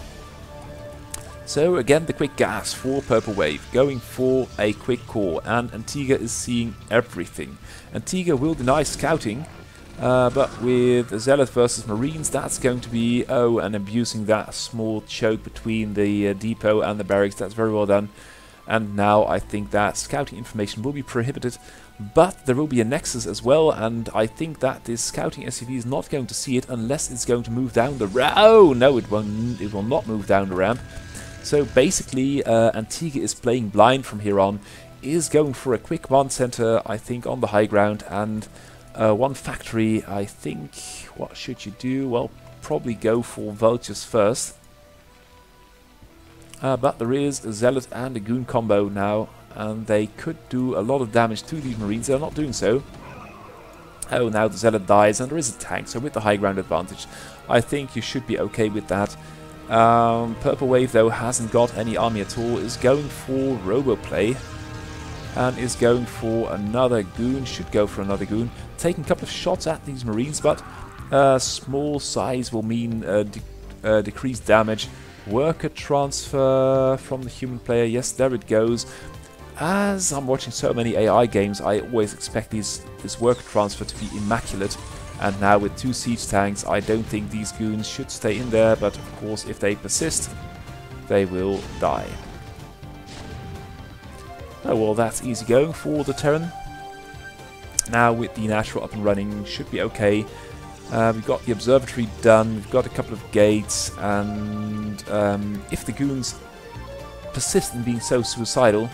So again, the quick gas for Purple Wave, going for a quick core, and Antigua is seeing everything. Antigua will deny scouting, but with Zealot versus Marines, that's going to be, oh, and abusing that small choke between the depot and the barracks, that's very well done. And now I think that scouting information will be prohibited, but there will be a nexus as well, and I think that this scouting SCV is not going to see it unless it's going to move down the ramp. Oh, no, it will not move down the ramp. So basically, Antigua is playing blind from here on, is going for a quick command center, I think, on the high ground, and one factory. I think, what should you do? Well, probably go for vultures first. But there is a Zealot and a Goon combo now, and they could do a lot of damage to these Marines. They're not doing so. Oh, now the Zealot dies, and there is a tank, so with the high ground advantage, I think you should be okay with that. Purple Wave, though, hasn't got any army at all, is going for robo play, and is going for another Goon, should go for another Goon, taking a couple of shots at these Marines, but small size will mean decreased damage. Worker transfer from the human player, yes, there it goes. As I'm watching so many AI games, I always expect this worker transfer to be immaculate. And now with 2 siege tanks, I don't think these goons should stay in there, but of course if they persist, they will die. Oh well, that's easy going for the Terran. Now with the natural up and running, should be okay. We've got the observatory done, we've got a couple of gates, and if the goons persist in being so suicidal,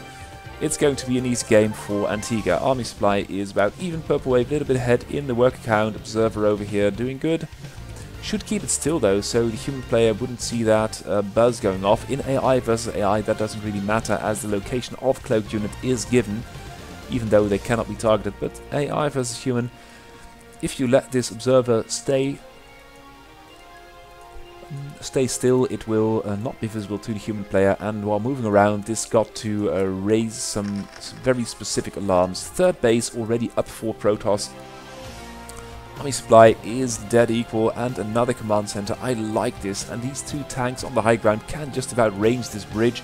it's going to be an easy game for Antigua. Army supply is about even. Purple Wave a little bit ahead in the worker count. Observer over here doing good. Should keep it still though, so the human player wouldn't see that buzz going off. In AI versus AI, that doesn't really matter, as the location of cloaked unit is given, even though they cannot be targeted. But AI versus human, if you let this observer stay still, it will not be visible to the human player, and while moving around, this got to raise some very specific alarms. Third base already up for Protoss. Army supply is dead equal, and another command center. I like this, and these 2 tanks on the high ground can just about range this bridge.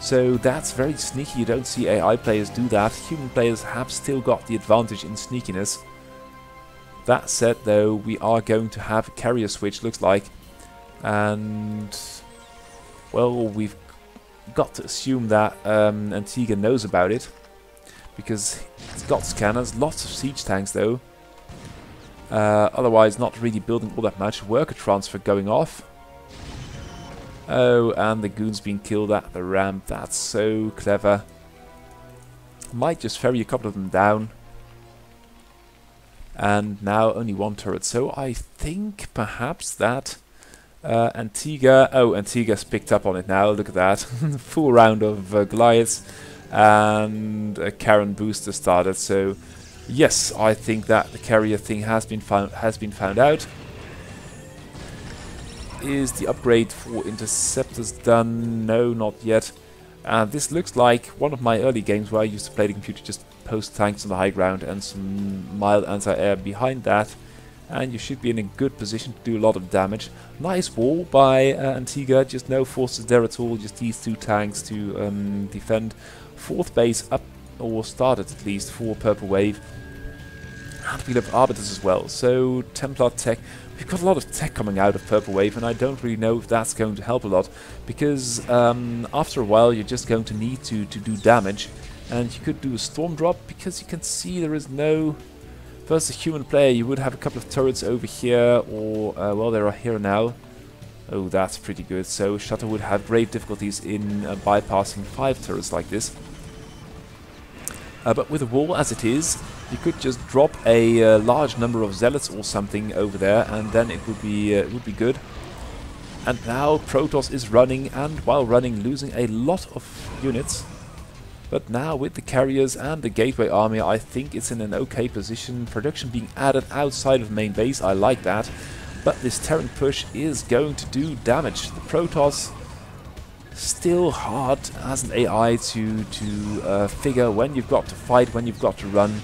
So that's very sneaky. You don't see AI players do that. Human players have still got the advantage in sneakiness. That said though, we are going to have a carrier switch, looks like. And well, we've got to assume that Antigua knows about it, because it's got scanners, lots of siege tanks though. Otherwise not really building all that much. Worker transfer going off. Oh, and the goons being killed at the ramp. That's so clever. Might just ferry a couple of them down. And now only 1 turret. So I think perhaps that Antigua. Oh, Antigua's picked up on it now. Look at that. Full round of Goliaths. And a Terran booster started. So, yes, I think that the carrier thing has been found out. Is the upgrade for interceptors done? No, not yet. This looks like one of my early games where I used to play the computer, just post tanks on the high ground and some mild anti-air behind that. And you should be in a good position to do a lot of damage. Nice wall by Antigua, just no forces there at all, just these two tanks to defend. Fourth base up, or started at least, for Purple Wave. And we have Arbiters as well, so Templar tech. We've got a lot of tech coming out of Purple Wave, and I don't really know if that's going to help a lot, because after a while you're just going to need to do damage, and you could do a Storm Drop, because you can see there is no... Versus a human player, you would have a couple of turrets over here, or, well, they are here now. Oh, that's pretty good. So Shutter would have great difficulties in bypassing 5 turrets like this. But with a wall as it is, you could just drop a large number of zealots or something over there, and then it would be good. And now Protoss is running, and while running, losing a lot of units. But now with the carriers and the Gateway Army, I think it's in an okay position. Production being added outside of main base, I like that. But this Terran push is going to do damage. The Protoss still hard as an AI to figure when you've got to fight, when you've got to run.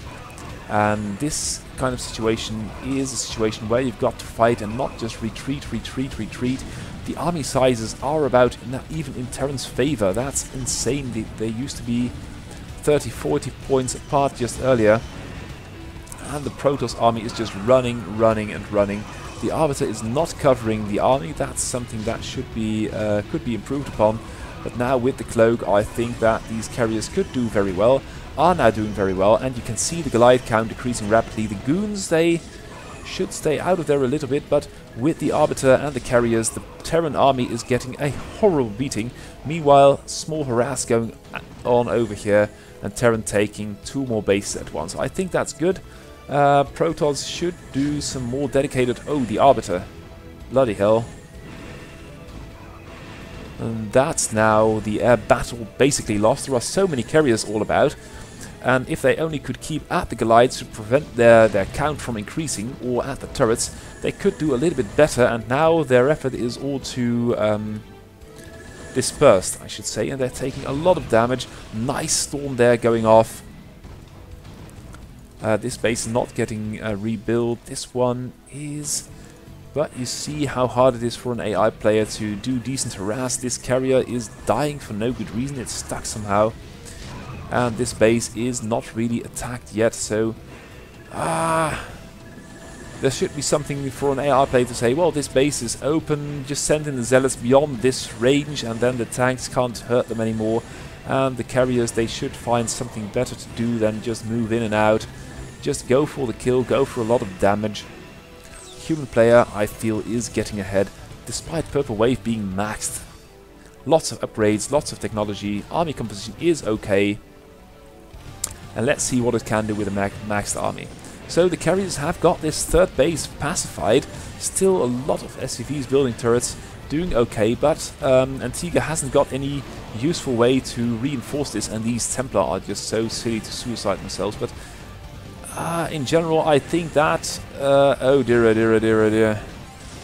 And this kind of situation is a situation where you've got to fight and not just retreat. The army sizes are about, even in Terran's favor. That's insane. They used to be 30-40 points apart just earlier. And the Protoss army is just running. The Arbiter is not covering the army. That's something that should be could be improved upon. But now with the Cloak, I think that these carriers could do very well, are now doing very well, and you can see the Goliath count decreasing rapidly. The Goons, they should stay out of there a little bit, but with the Arbiter and the carriers, the Terran army is getting a horrible beating. Meanwhile, small harass going on over here, and Terran taking 2 more bases at once. I think that's good. Protoss should do some more dedicated... Oh, the Arbiter. Bloody hell. And that's now the air battle basically lost. There are so many carriers all about. And if they only could keep at the Goliaths to prevent their count from increasing, or at the turrets, they could do a little bit better. And now their effort is all too dispersed, I should say. And they're taking a lot of damage. Nice storm there going off. This base is not getting rebuilt. This one is... But you see how hard it is for an AI player to do decent harass. This carrier is dying for no good reason. It's stuck somehow. And this base is not really attacked yet, so... there should be something for an AI player to say, well, this base is open, just send in the Zealots beyond this range, and then the tanks can't hurt them anymore. And the carriers, they should find something better to do than just move in and out. Just go for the kill, go for a lot of damage. Human player, I feel, is getting ahead, despite Purple Wave being maxed. Lots of upgrades, lots of technology, army composition is okay. And let's see what it can do with a maxed army. So the carriers have got this third base pacified. Still a lot of SCVs building turrets, doing okay, but Antigua hasn't got any useful way to reinforce this, and these Templar are just so silly to suicide themselves. But in general, I think that... oh dear, oh dear, oh dear, oh dear.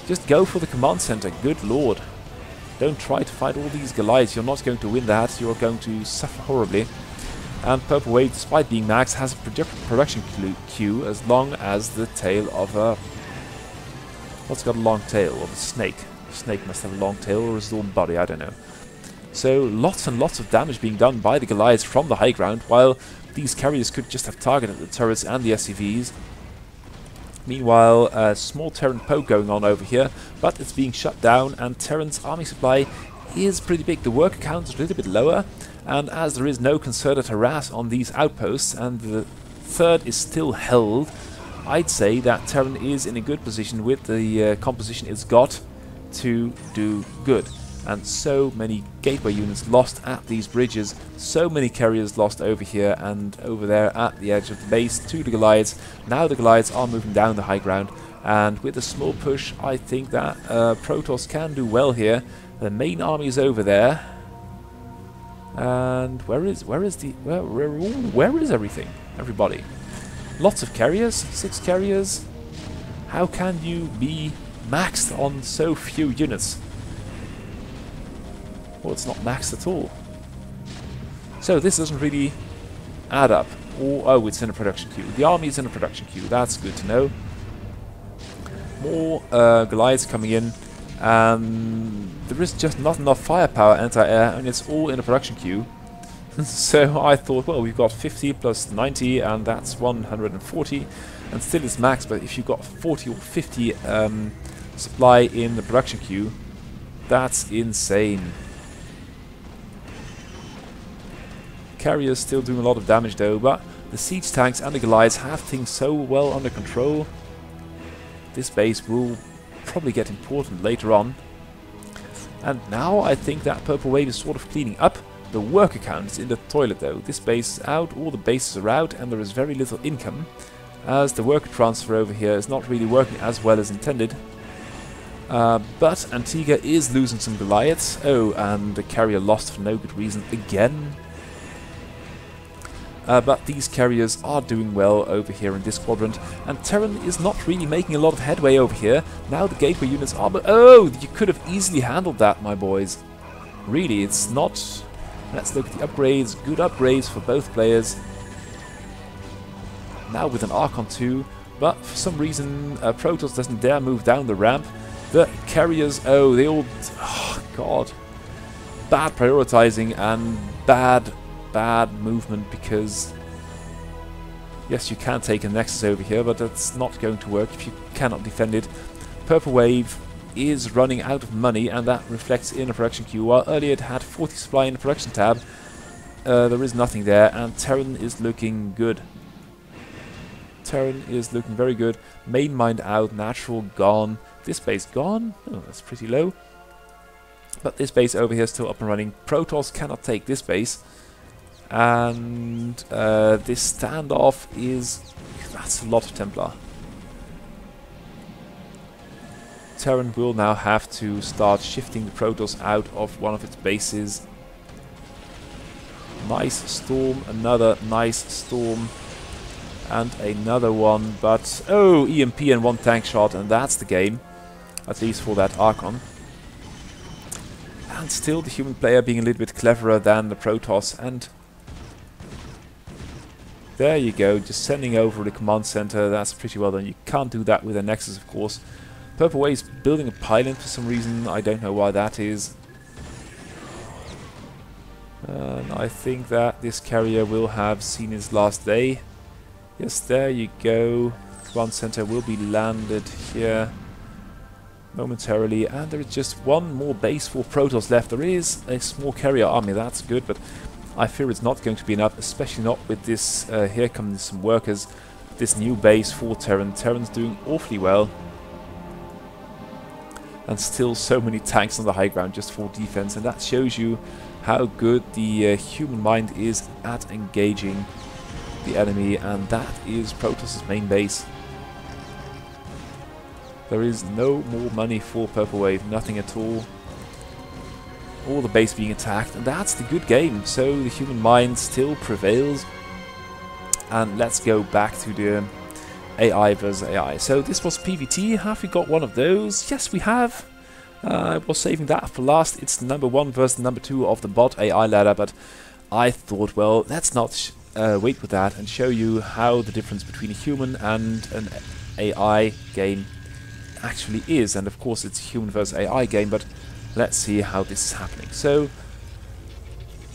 Just go for the command center, good lord. Don't try to fight all these Goliaths, you're not going to win that, you're going to suffer horribly. And Purple Wave, despite being maxed, has a production queue as long as the tail of a... What's got a long tail? Of a snake. A snake must have a long tail, or is it all body, I don't know. So lots and lots of damage being done by the Goliaths from the high ground, while these carriers could just have targeted the turrets and the SCVs. Meanwhile, a small Terran poke going on over here, but it's being shut down, and Terran's army supply is pretty big. The worker count is a little bit lower, and as there is no concerted harass on these outposts, and the third is still held, I'd say that Terran is in a good position with the composition it's got to do good. And so many gateway units lost at these bridges, so many carriers lost over here and over there at the edge of the base to the Goliaths. Now the Goliaths are moving down the high ground, And with a small push, I think that Protoss can do well here. The main army is over there. And where is everything? Everybody. Lots of carriers, 6 carriers. How can you be maxed on so few units? Well, it's not maxed at all. So this doesn't really add up. Oh, it's in a production queue. The army is in a production queue. That's good to know. More Goliaths coming in. There is just not enough firepower anti-air, and it's all in a production queue. So I thought, well, we've got 50 plus 90, and that's 140, and still it's max. But if you've got 40 or 50 supply in the production queue, that's insane. Carriers still doing a lot of damage though, but the siege tanks and the Goliaths have things so well under control. This base will probably get important later on. And now I think that Purple Wave is sort of cleaning up. The worker count is in the toilet though. This base is out, all the bases are out, and there is very little income, as the worker transfer over here is not really working as well as intended. But Antigua is losing some Goliaths. Oh, and the carrier lost for no good reason again. But these carriers are doing well over here in this quadrant, and Terran is not really making a lot of headway over here. Now the gateway units are... Oh, you could have easily handled that, my boys. Really, it's not... Let's look at the upgrades. Good upgrades for both players. Now with an Archon 2, but for some reason Protoss doesn't dare move down the ramp. The carriers, oh, they all... Oh, God. Bad prioritizing and bad movement, because... Yes, you can take a Nexus over here, but that's not going to work if you cannot defend it. Purple Wave is running out of money, and that reflects in a production queue. While earlier it had 40 supply in the production tab, there is nothing there, and Terran is looking good. Terran is looking very good. Main mind out, natural gone. This base gone? Oh, that's pretty low. But this base over here is still up and running. Protoss cannot take this base. And this standoff is... That's a lot of Templar. Terran will now have to start shifting the Protoss out of one of its bases. Nice storm, another nice storm, and another one, but oh, EMP and 1 tank shot, and that's the game, at least for that Archon. And still the human player being a little bit cleverer than the Protoss, and there you go, just sending over the command center. That's pretty well done. You can't do that with a Nexus, of course. Purple Wave is building a pylon for some reason. I don't know why that is. And I think that this carrier will have seen its last day. Yes, there you go. Command center will be landed here momentarily. And there is just one more base for Protoss left. There is a small carrier army, that's good, but I fear it's not going to be enough, especially not with this. Here comes some workers. This new base for Terran. Terran's doing awfully well. And still so many tanks on the high ground just for defense, and that shows you how good the human mind is at engaging the enemy, and that is Protoss' main base. There is no more money for Purple Wave, nothing at all. All the base being attacked, and that's the good game. So the human mind still prevails, and let's go back to the AI versus AI. So this was PvT. Have we got one of those? Yes, we have. I was saving that for last. It's the number 1 versus number 2 of the bot AI ladder, but I thought, well, let's not wait with that and show you how the difference between a human and an AI game actually is. And of course it's a human versus AI game, but let's see how this is happening. So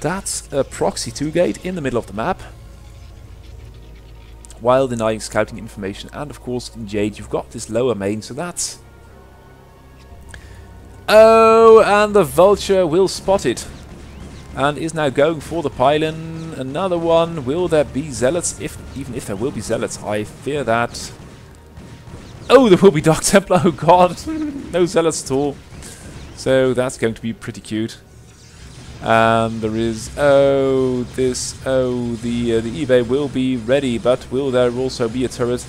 that's a proxy 2 gate in the middle of the map, while denying scouting information. And of course in Jade you've got this lower main, so that's... Oh, and the Vulture will spot it and is now going for the pylon. Another one. Will there be zealots? Even if there will be zealots, I fear that... Oh, there will be Dark Templar. Oh god, no zealots at all. So that's going to be pretty cute. And there is... Oh, this... Oh, the eBay will be ready, but will there also be a turret?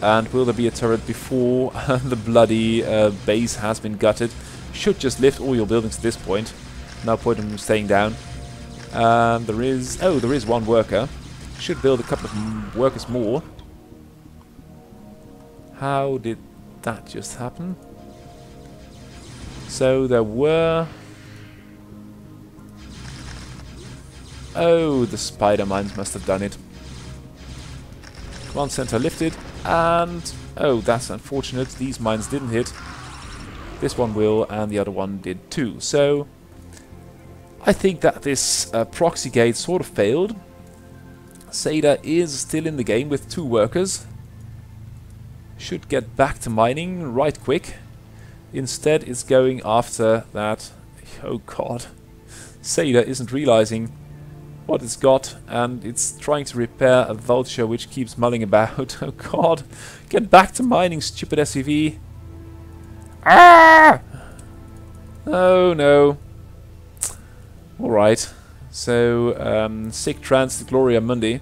And will there be a turret before the bloody base has been gutted? Should just lift all your buildings at this point. No point in staying down. There is one worker. Should build a couple of workers more. How did that just happen? So there were... Oh, the spider mines must have done it. Command center lifted, and... Oh, that's unfortunate. These mines didn't hit. This one will, and the other one did too. So, I think that this proxy gate sort of failed. Seda is still in the game with 2 workers. Should get back to mining right quick. Instead, it's going after that... Oh god. Seda isn't realizing what it's got, and it's trying to repair a vulture which keeps mulling about. Oh god. Get back to mining, stupid SCV. Ah! Oh no. Alright. So, Sic Transit Gloria Mundi.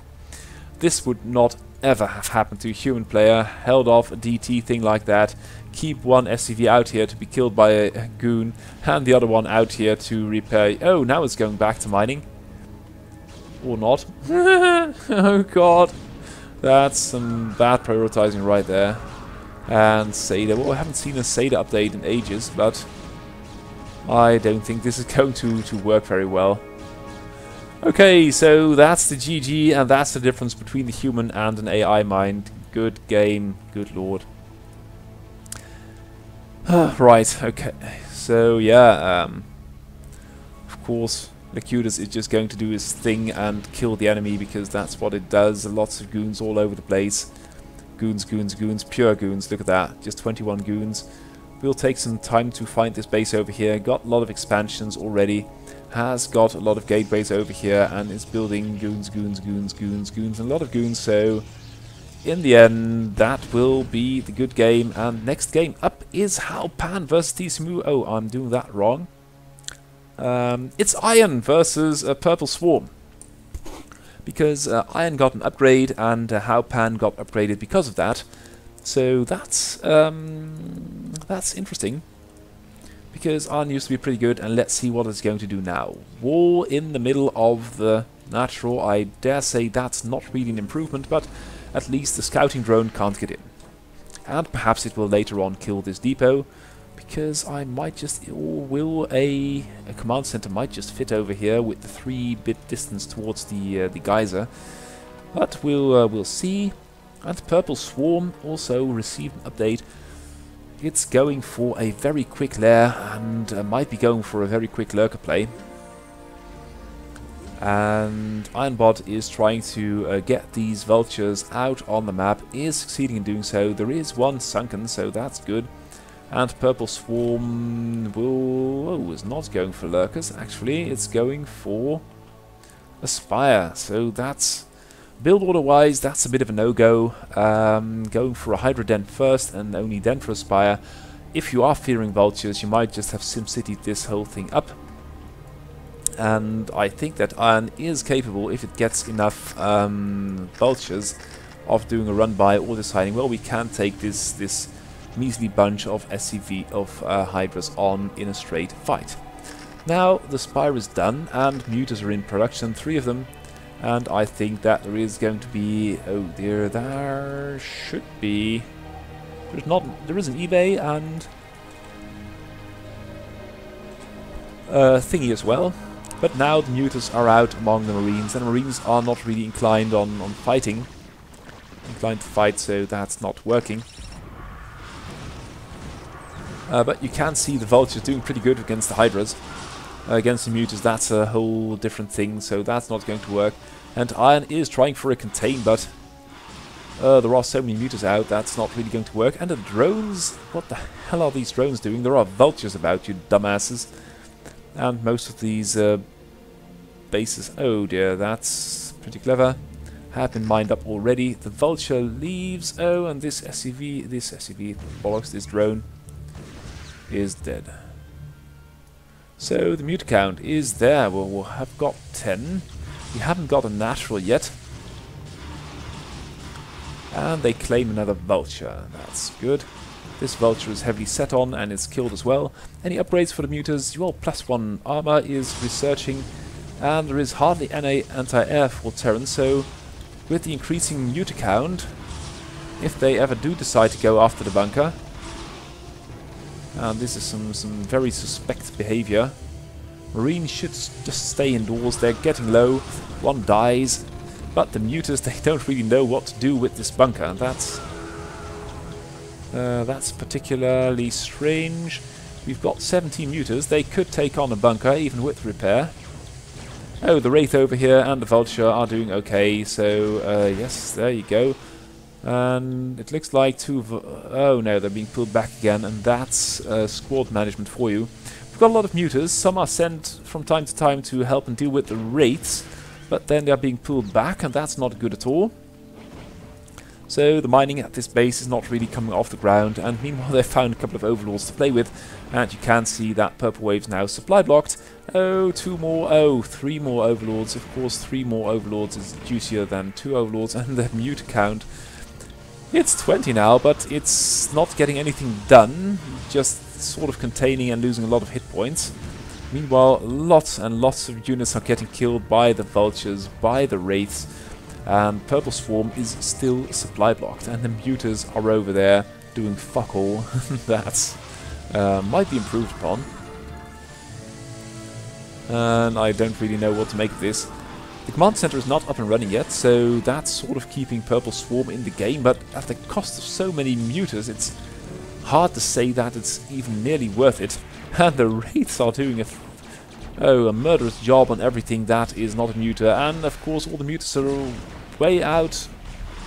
This would not ever have happened to a human player. Held off a DT thing like that. Keep one SCV out here to be killed by a goon, and the other one out here to repair... Oh, now it's going back to mining. Or not. Oh god. That's some bad prioritizing right there. And Seda. Well, I haven't seen a Seda update in ages, but I don't think this is going to work very well. Okay, so that's the GG, and that's the difference between the human and an AI mind. Good game, good lord. Right, okay. So, yeah, of course, the Cutest is just going to do his thing and kill the enemy, because that's what it does. Lots of goons all over the place. Goons, goons, goons, pure goons. Look at that, just 21 goons. We'll take some time to find this base over here. Got a lot of expansions already. Has got a lot of gateways over here, and is building goons, goons, goons, goons, goons, and a lot of goons. So, in the end, that will be the good game. And next game up is Halpan versus TSMu. Oh, I'm doing that wrong. It's Iron versus Purple Swarm. Because Iron got an upgrade, and Halpan got upgraded because of that. So that's interesting. Because Iron used to be pretty good, and let's see what it's going to do now. Wall in the middle of the natural. I dare say that's not really an improvement, but at least the scouting drone can't get in. And perhaps it will later on kill this depot, because I might just... Or will a command center might just fit over here with the 3-bit distance towards the geyser. But we'll see. And Purple Swarm also received an update. It's going for a very quick lair, and might be going for a very quick lurker play. And Ironbot is trying to get these vultures out on the map, is succeeding in doing so. There is one sunken, so that's good. And Purple Swarm is not going for lurkers, actually. It's going for a spire, so that's... Build order-wise, that's a bit of a no-go. Going for a Hydra Den first, and only then for a Spire. If you are fearing vultures, you might just have SimCity this whole thing up. And I think that Iron is capable, if it gets enough vultures, of doing a run-by or deciding, well, we can take this measly bunch of SCV of Hydras on in a straight fight. Now, the Spire is done, and Mutas are in production, 3 of them. And I think that there is going to be... Oh dear, there should be... There's not... There is an eBay and... thingy as well. But now the Mutas are out among the Marines, and the Marines are not really inclined on fighting. Inclined to fight, so that's not working. But you can see the Vultures doing pretty good against the Hydras. Against the Mutas, that's a whole different thing, so that's not going to work. And Iron is trying for a contain, but there are so many Mutas out, that's not really going to work. And the drones, what the hell are these drones doing? There are vultures about, you dumbasses. And most of these bases, oh dear, that's pretty clever. Have been mined up already. The vulture leaves, oh, and this SCV, bollocks, this drone is dead. So the mute count is there. We'll have got 10. We haven't got a natural yet. And they claim another vulture. That's good. This vulture is heavily set on and is killed as well. Any upgrades for the muters? Well, +1 armor is researching, and there is hardly any anti-air for Terran, so with the increasing muter count, if they ever do decide to go after the bunker, and this is some very suspect behavior. Marines should just stay indoors, they're getting low, one dies, but the muters, they don't really know what to do with this bunker, and that's particularly strange. We've got 17 muters, they could take on a bunker even with repair. Oh, the Wraith over here and the Vulture are doing okay, so yes, there you go. And it looks like oh no, they're being pulled back again, and that's squad management for you. We've got a lot of muters, some are sent from time to time to help and deal with the Wraiths, but then they're being pulled back, and that's not good at all. So the mining at this base is not really coming off the ground, and meanwhile they've found a couple of overlords to play with, and you can see that purple wave's now supply blocked. Oh, 2 more, oh, 3 more overlords. Of course 3 more overlords is juicier than 2 overlords, and the mute count, it's 20 now, but it's not getting anything done, just sort of containing and losing a lot of hit points. Meanwhile, lots and lots of units are getting killed by the vultures, by the wraiths, and Purple Swarm is still supply blocked, and the muters are over there doing fuck all. That might be improved upon. And I don't really know what to make of this. The command center is not up and running yet, so that's sort of keeping Purple Swarm in the game, but at the cost of so many muters, it's hard to say that it's even nearly worth it. And the wraiths are doing a murderous job on everything that is not a muter, and of course all the muters are way out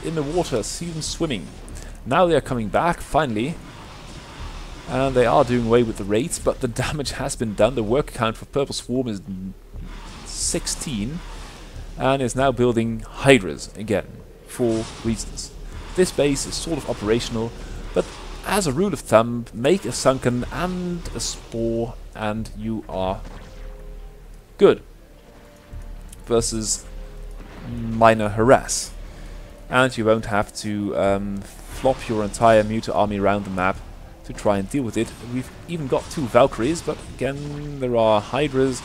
in the water, see them swimming. Now they are coming back, finally, and they are doing away with the wraiths, but the damage has been done. The work count for Purple Swarm is 16, and is now building Hydras again, for reasons. This base is sort of operational, but as a rule of thumb, make a Sunken and a Spore, and you are good. Versus minor harass. And you won't have to flop your entire muter army around the map to try and deal with it. We've even got 2 Valkyries, but again there are Hydras.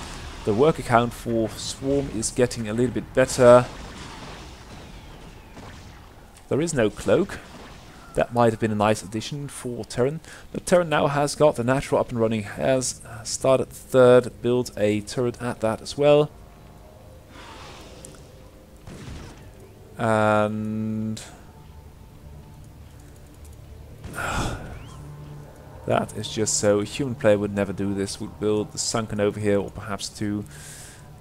The worker count for Swarm is getting a little bit better. There is no cloak. That might have been a nice addition for Terran, but Terran now has got the natural up and running, has started 3rd, built a turret at that as well. And that is just so. A human player would never do this, would build the Sunken over here, or perhaps 2.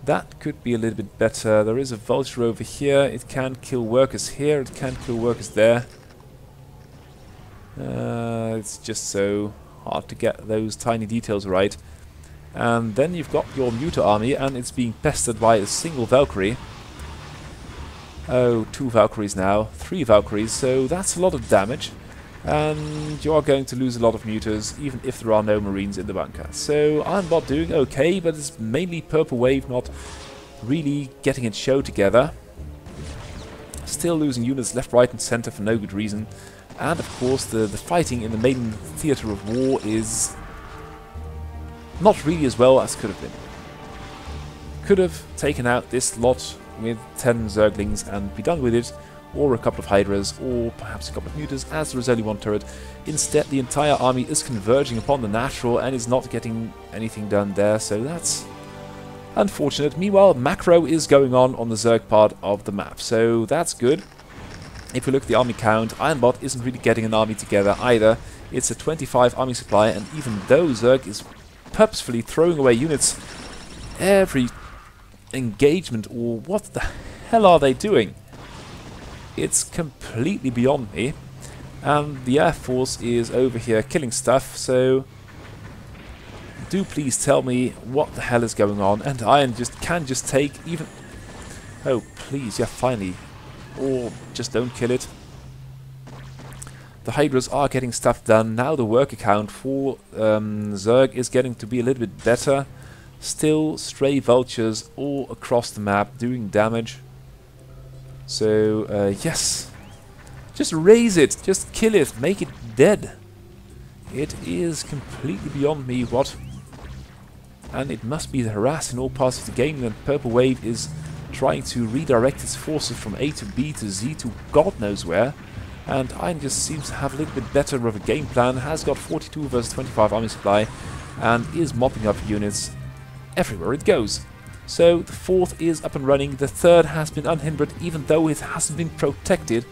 That could be a little bit better. There is a Vulture over here, it can kill workers here, it can kill workers there. It's just so hard to get those tiny details right. And then you've got your muter army, and it's being pestered by a single Valkyrie. Oh, 2 Valkyries now, 3 Valkyries, so that's a lot of damage. And you are going to lose a lot of muters, even if there are no Marines in the bunker. So Ironbot doing okay, but it's mainly Purple Wave not really getting its show together. Still losing units left, right and center for no good reason. And of course the fighting in the main theatre of war is not really as well as could have been. Could have taken out this lot with 10 Zerglings and be done with it, or a couple of Hydras, or perhaps a couple of muters, as there is only 1 turret. Instead, the entire army is converging upon the natural and is not getting anything done there, so that's unfortunate. Meanwhile, macro is going on the Zerg part of the map, so that's good. If we look at the army count, Ironbot isn't really getting an army together either. It's a 25 army supply, and even though Zerg is purposefully throwing away units every engagement, or what the hell are they doing? It's completely beyond me. And the Air Force is over here killing stuff, so do please tell me what the hell is going on. And Iron can just take even... Oh, please, yeah, finally. Or just don't kill it. The Hydras are getting stuff done. Now the worker count for Zerg is getting to be a little bit better. Still stray vultures all across the map doing damage. So, yes. Just raise it, just kill it, make it dead. It is completely beyond me what... And it must be the harass in all parts of the game that Purple Wave is trying to redirect its forces from A to B to Z to God knows where. And Iron just seems to have a little bit better of a game plan, has got 42 versus 25 army supply, and is mopping up units everywhere it goes. So the fourth is up and running, the third has been unhindered even though it hasn't been protected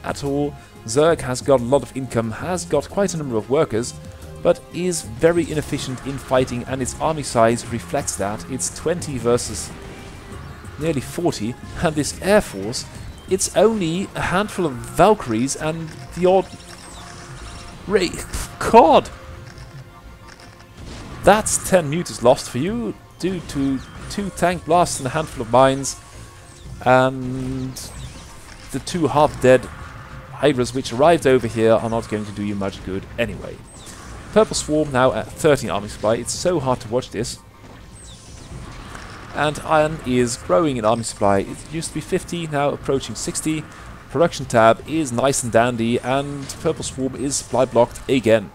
at all. Zerg has got a lot of income, has got quite a number of workers, but is very inefficient in fighting, and its army size reflects that. It's 20 versus nearly 40, and this air force, it's only a handful of Valkyries and the odd God! That's 10 mutas lost for you due to 2 tank blasts and a handful of mines, and the 2 half-dead Hydras which arrived over here are not going to do you much good anyway. Purple Swarm now at 13 army supply. It's so hard to watch this. And Iron is growing in army supply. It used to be 50, now approaching 60. Production tab is nice and dandy, and Purple Swarm is supply blocked again.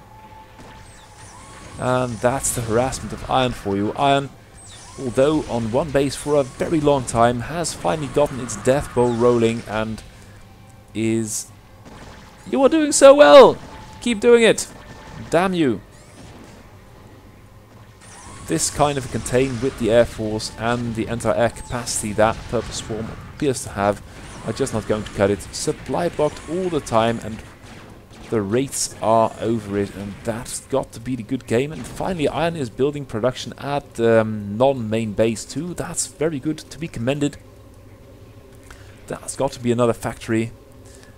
And that's the harassment of Iron for you. Iron, although on one base for a very long time, has finally gotten its death bow rolling and is... You are doing so well! Keep doing it! Damn you! This kind of contain with the Air Force and the anti-air capacity that Purple Swarm appears to have are just not going to cut it. Supply blocked all the time, and the rates are over it, and that's got to be the good game. And finally Iron is building production at non-main base too. That's very good, to be commended. That's got to be another factory.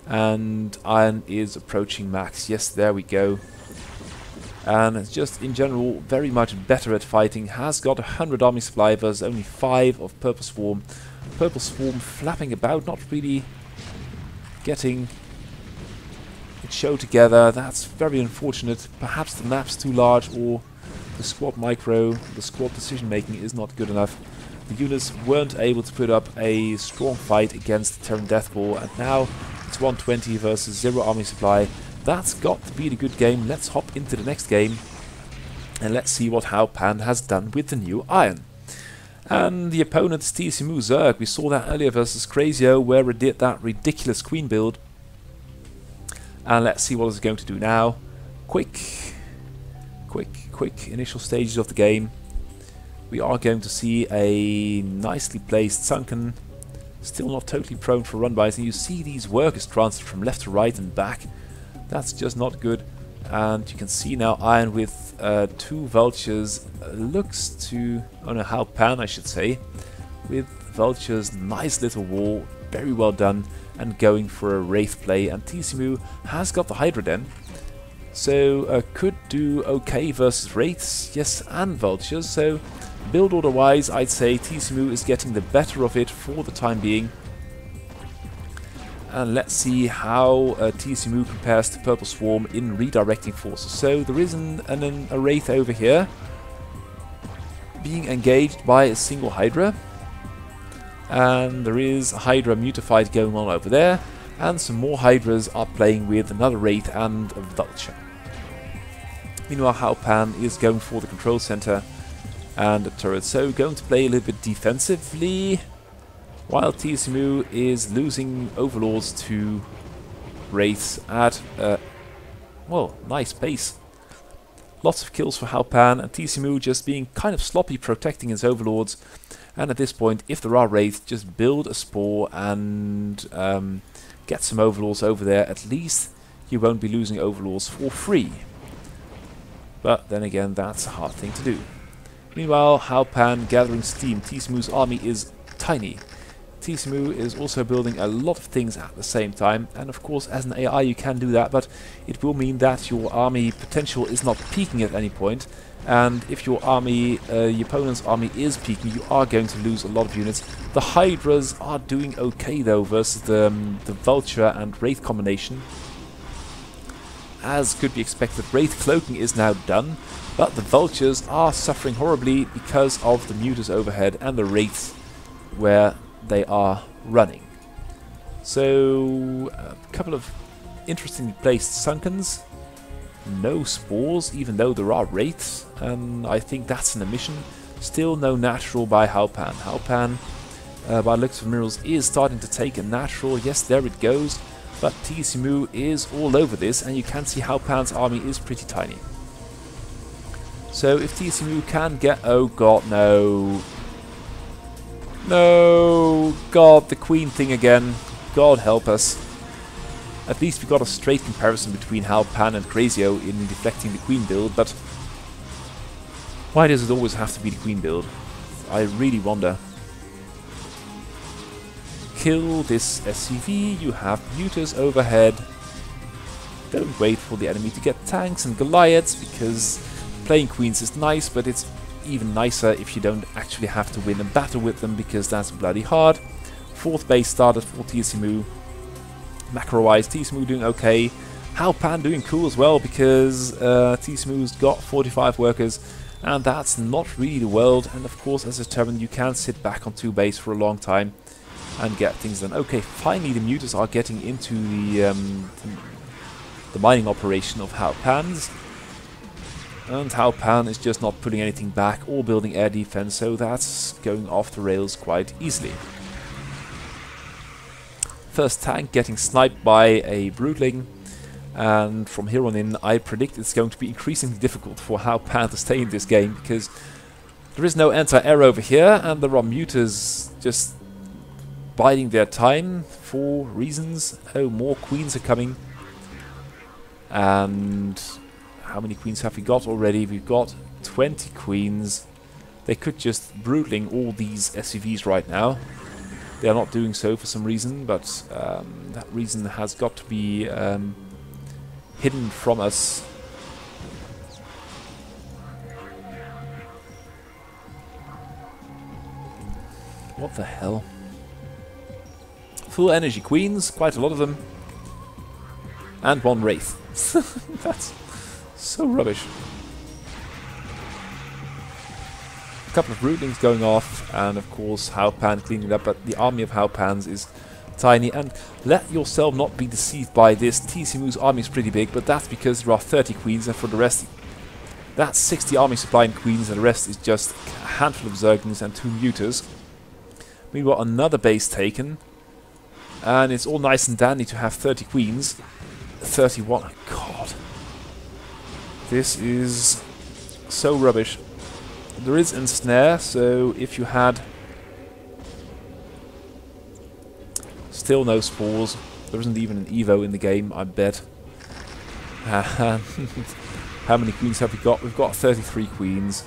And Iron is approaching max. Yes, there we go. And it's just in general very much better at fighting. Has got 100 army supply versus only 5 of Purple Swarm. Purple Swarm flapping about, not really getting it show together. That's very unfortunate. Perhaps the map's too large, or the squad micro, the squad decision making is not good enough. The units weren't able to put up a strong fight against the Terran Deathball, and now it's 120 versus 0 army supply. That's got to be the good game. Let's hop into the next game and let's see what Halpan has done with the new Iron. And the opponent is TSMu Zerg. We saw that earlier versus CrazyO, where it did that ridiculous queen build. And let's see what it's going to do now. Quick initial stages of the game. We are going to see a nicely placed Sunken, still not totally prone for run-bys, and you see these workers transferred from left to right and back. That's just not good. And you can see now Iron with 2 vultures looks to... oh no, Halpan I should say. With vultures, nice little wall, very well done, and going for a Wraith play. And TSMu has got the Hydra Den, so could do okay versus Wraiths, yes, and vultures. So build order wise, I'd say TSMu is getting the better of it for the time being. And let's see how TSMu compares to Purple Swarm in redirecting forces. So there is a Wraith over here being engaged by a single Hydra. And there is a Hydra mutified going on over there. And some more Hydras are playing with another Wraith and a Vulture. Meanwhile, Halpan is going for the control center and a turret. So going to play a little bit defensively, while TSMu is losing Overlords to Wraiths at well, nice pace. Lots of kills for Halpan, and TSMu just being kind of sloppy protecting his Overlords. And at this point, if there are Wraiths, just build a Spore and get some Overlords over there. At least you won't be losing Overlords for free. But then again, that's a hard thing to do. Meanwhile, Halpan gathering steam. TSMu's army is tiny. TSMu is also building a lot of things at the same time, and of course as an AI you can do that, but it will mean that your army potential is not peaking at any point, and if your army, the opponent's army is peaking, you are going to lose a lot of units. The Hydras are doing okay though versus the Vulture and Wraith combination. As could be expected, Wraith cloaking is now done, but the Vultures are suffering horribly because of the mutas overhead and the Wraiths where they are running. So a couple of interestingly placed Sunkens. No spores, even though there are wraiths, and I think that's an omission. Still no natural by Halpan. Halpan, by the looks of minerals, is starting to take a natural. Yes, there it goes. But TSMu is all over this, and you can see Halpan's army is pretty tiny. So if TSMu can get... Oh god, no. No! God, the queen thing again. God help us. At least we got a straight comparison between Halpan and CrazyO in deflecting the queen build, but why does it always have to be the queen build? I really wonder. Kill this SCV, you have mutas overhead. Don't wait for the enemy to get tanks and Goliaths, because playing queens is nice, but it's even nicer if you don't actually have to win a battle with them, because that's bloody hard. 4th base started for TSMu. Macro-wise, TSMu doing okay. Halpan doing cool as well, because TSMu's got 45 workers, and that's not really the world. And of course, as a Terran, you can sit back on 2 base for a long time and get things done. Okay, finally the mutas are getting into the mining operation of Halpan's. And Halpan is just not putting anything back or building air defense, so that's going off the rails quite easily. First tank getting sniped by a Broodling, and from here on in I predict it's going to be increasingly difficult for Halpan to stay in this game, because there is no anti-air over here, and there are mutas just biding their time for reasons. Oh, more queens are coming. And how many queens have we got already? We've got 20 queens. They could just Broodling all these SCVs right now. They are not doing so for some reason, but that reason has got to be hidden from us. What the hell? Full energy queens, quite a lot of them. And 1 wraith. That's so rubbish. A couple of Broodlings going off, and of course Halpan cleaning it up, but the army of Halpans is tiny. And let yourself not be deceived by this. TSMu's army is pretty big, but that's because there are 30 queens, and for the rest, that's 60 army supply in queens, and the rest is just a handful of Zerglings and 2 mutas. Meanwhile, another base taken, and it's all nice and dandy to have 30 queens. 31, god. This is so rubbish. There is ensnare, so if you had... Still no spores. There isn't even an Evo in the game, I bet. How many queens have we got? We've got 33 queens.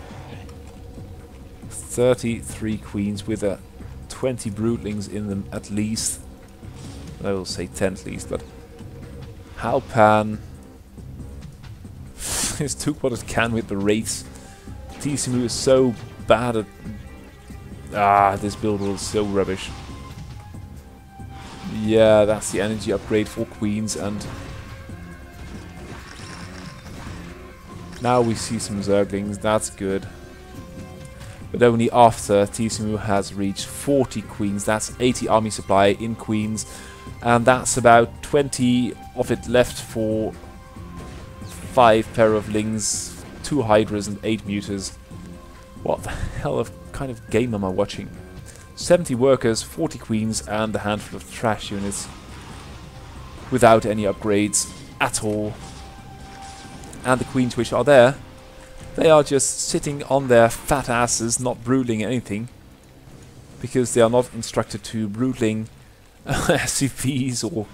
33 queens with 20 Broodlings in them at least. I will say 10 at least, but... Halpan has took what it can with the wraiths. TSMu is so bad at... this build was so rubbish. Yeah, that's the energy upgrade for queens, and... now we see some Zerglings, that's good. But only after TSMu has reached 40 queens, that's 80 army supply in queens. And that's about 20 of it left for 5 pair of lings, 2 hydras and 8 mutas. What the hell of kind of game am I watching? 70 workers, 40 queens, and a handful of trash units without any upgrades at all. And the queens which are there, they are just sitting on their fat asses, not Broodling anything, because they are not instructed to Broodling SCVs or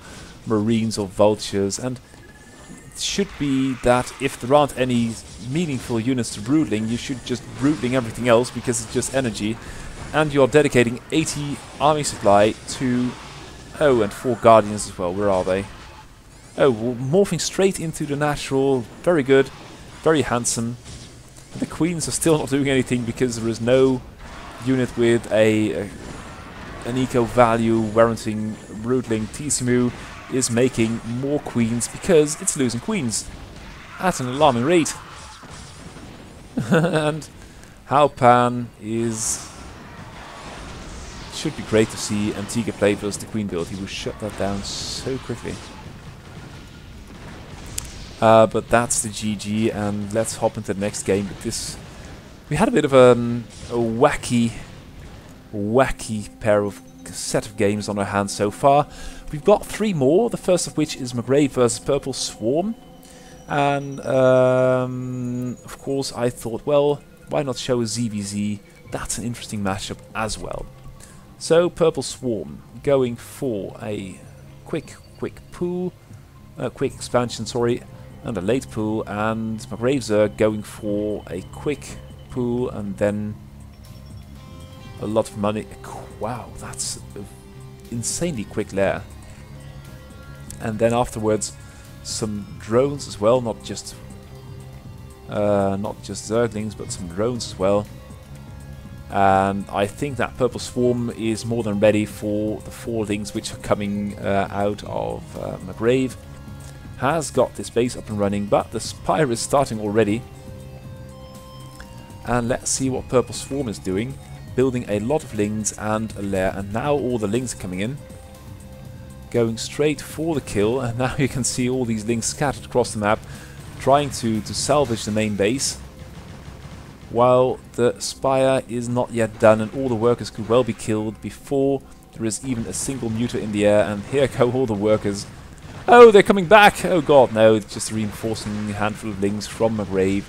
Marines or Vultures. And it should be that if there aren't any meaningful units to Broodling, you should just Broodling everything else, because it's just energy. And you're dedicating 80 army supply to... oh, and 4 Guardians as well. Where are they? Oh, we're morphing straight into the natural. Very good. Very handsome. The queens are still not doing anything, because there is no unit with an eco value warranting Broodling. TSMu is making more queens because it's losing queens at an alarming rate. And Halpan is... should be great to see Antigua play versus the queen build. He will shut that down so quickly. But that's the GG, and let's hop into the next game. But this, we had a bit of a wacky pair of set of games on our hands so far. We've got 3 more, the first of which is Mowbray versus Purple Swarm. And of course I thought, well, why not show a ZVZ? That's an interesting matchup as well. So Purple Swarm going for a quick pool, quick expansion, sorry, and a late pool, and McGraves going for a quick pool and then a lot of money. Wow, that's an insanely quick lair. And then afterwards some drones as well, not just Zerglings, but some drones as well. And I think that Purple Swarm is more than ready for the 4 things which are coming out of McGrave. Has got this base up and running, but the Spire is starting already. And let's see what Purple Swarm is doing. Building a lot of lings and a lair, and now all the lings are coming in. Going straight for the kill, and now you can see all these lings scattered across the map, trying to salvage the main base. While the Spire is not yet done, and all the workers could well be killed before there is even a single muta in the air, and here go all the workers. Oh, they're coming back! Oh god, no, it's just a reinforcing handful of lings from McGrave.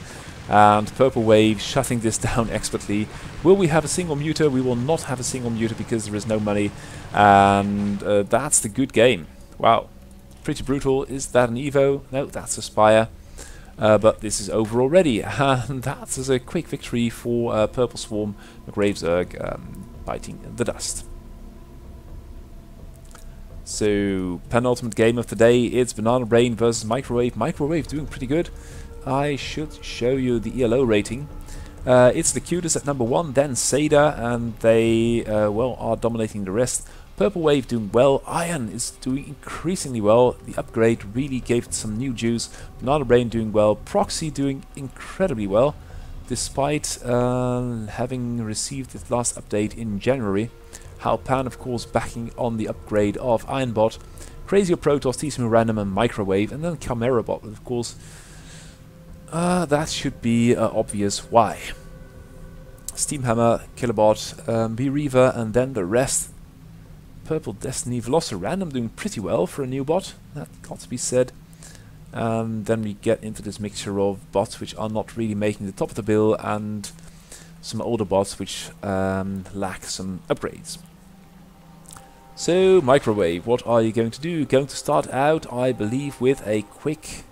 And Purple Wave shutting this down expertly. Will we have a single muta? We will not have a single muta because there is no money. And that's the good game. Wow. Pretty brutal. Is that an Evo? No, that's a Spire. But this is over already. And that is a quick victory for Purple Swarm. McGraves biting the dust. So, penultimate game of the day. It's Banana Brain versus Microwave. Microwave doing pretty good. I should show you the ELO rating. It's the Cutest at number 1, then Seda, and they well, are dominating the rest. Purple Wave doing well. Iron is doing increasingly well. The upgrade really gave it some new juice. Banana Brain doing well. Proxy doing incredibly well, despite having received its last update in January. Halpan, of course, backing on the upgrade of Ironbot. CrazyO, Protoss, TSMu Random, and Microwave, and then ChimeraBot, of course. That should be obvious why. Steamhammer, Killerbot, B-Reaver, and then the rest. Purple Destiny, Velocirandom doing pretty well for a new bot, that got to be said. And then we get into this mixture of bots which are not really making the top of the bill, and some older bots which lack some upgrades. So, Microwave, what are you going to do? Going to start out, I believe, with a quick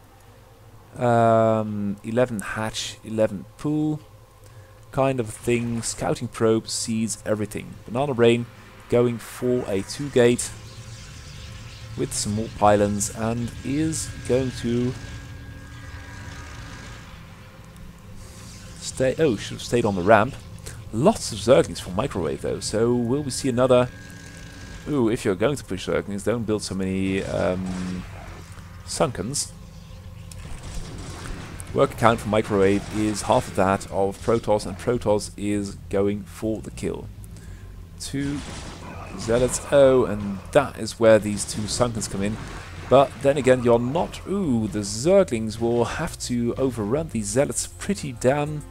11 hatch, 11 pool kind of thing. Scouting probe, seeds, everything. Banana Brain going for a 2-gate with some more pylons, and is going to stay. Oh, should have stayed on the ramp. Lots of Zerglings from Microwave though, so will we see another? Ooh, if you're going to push Zerglings, don't build so many Sunkens. Worker count for Microwave is half of that of Protoss, and Protoss is going for the kill. 2 Zealots, oh, and that is where these 2 Sunkens come in. But then again, you're not. Ooh, the Zerglings will have to overrun these Zealots pretty damn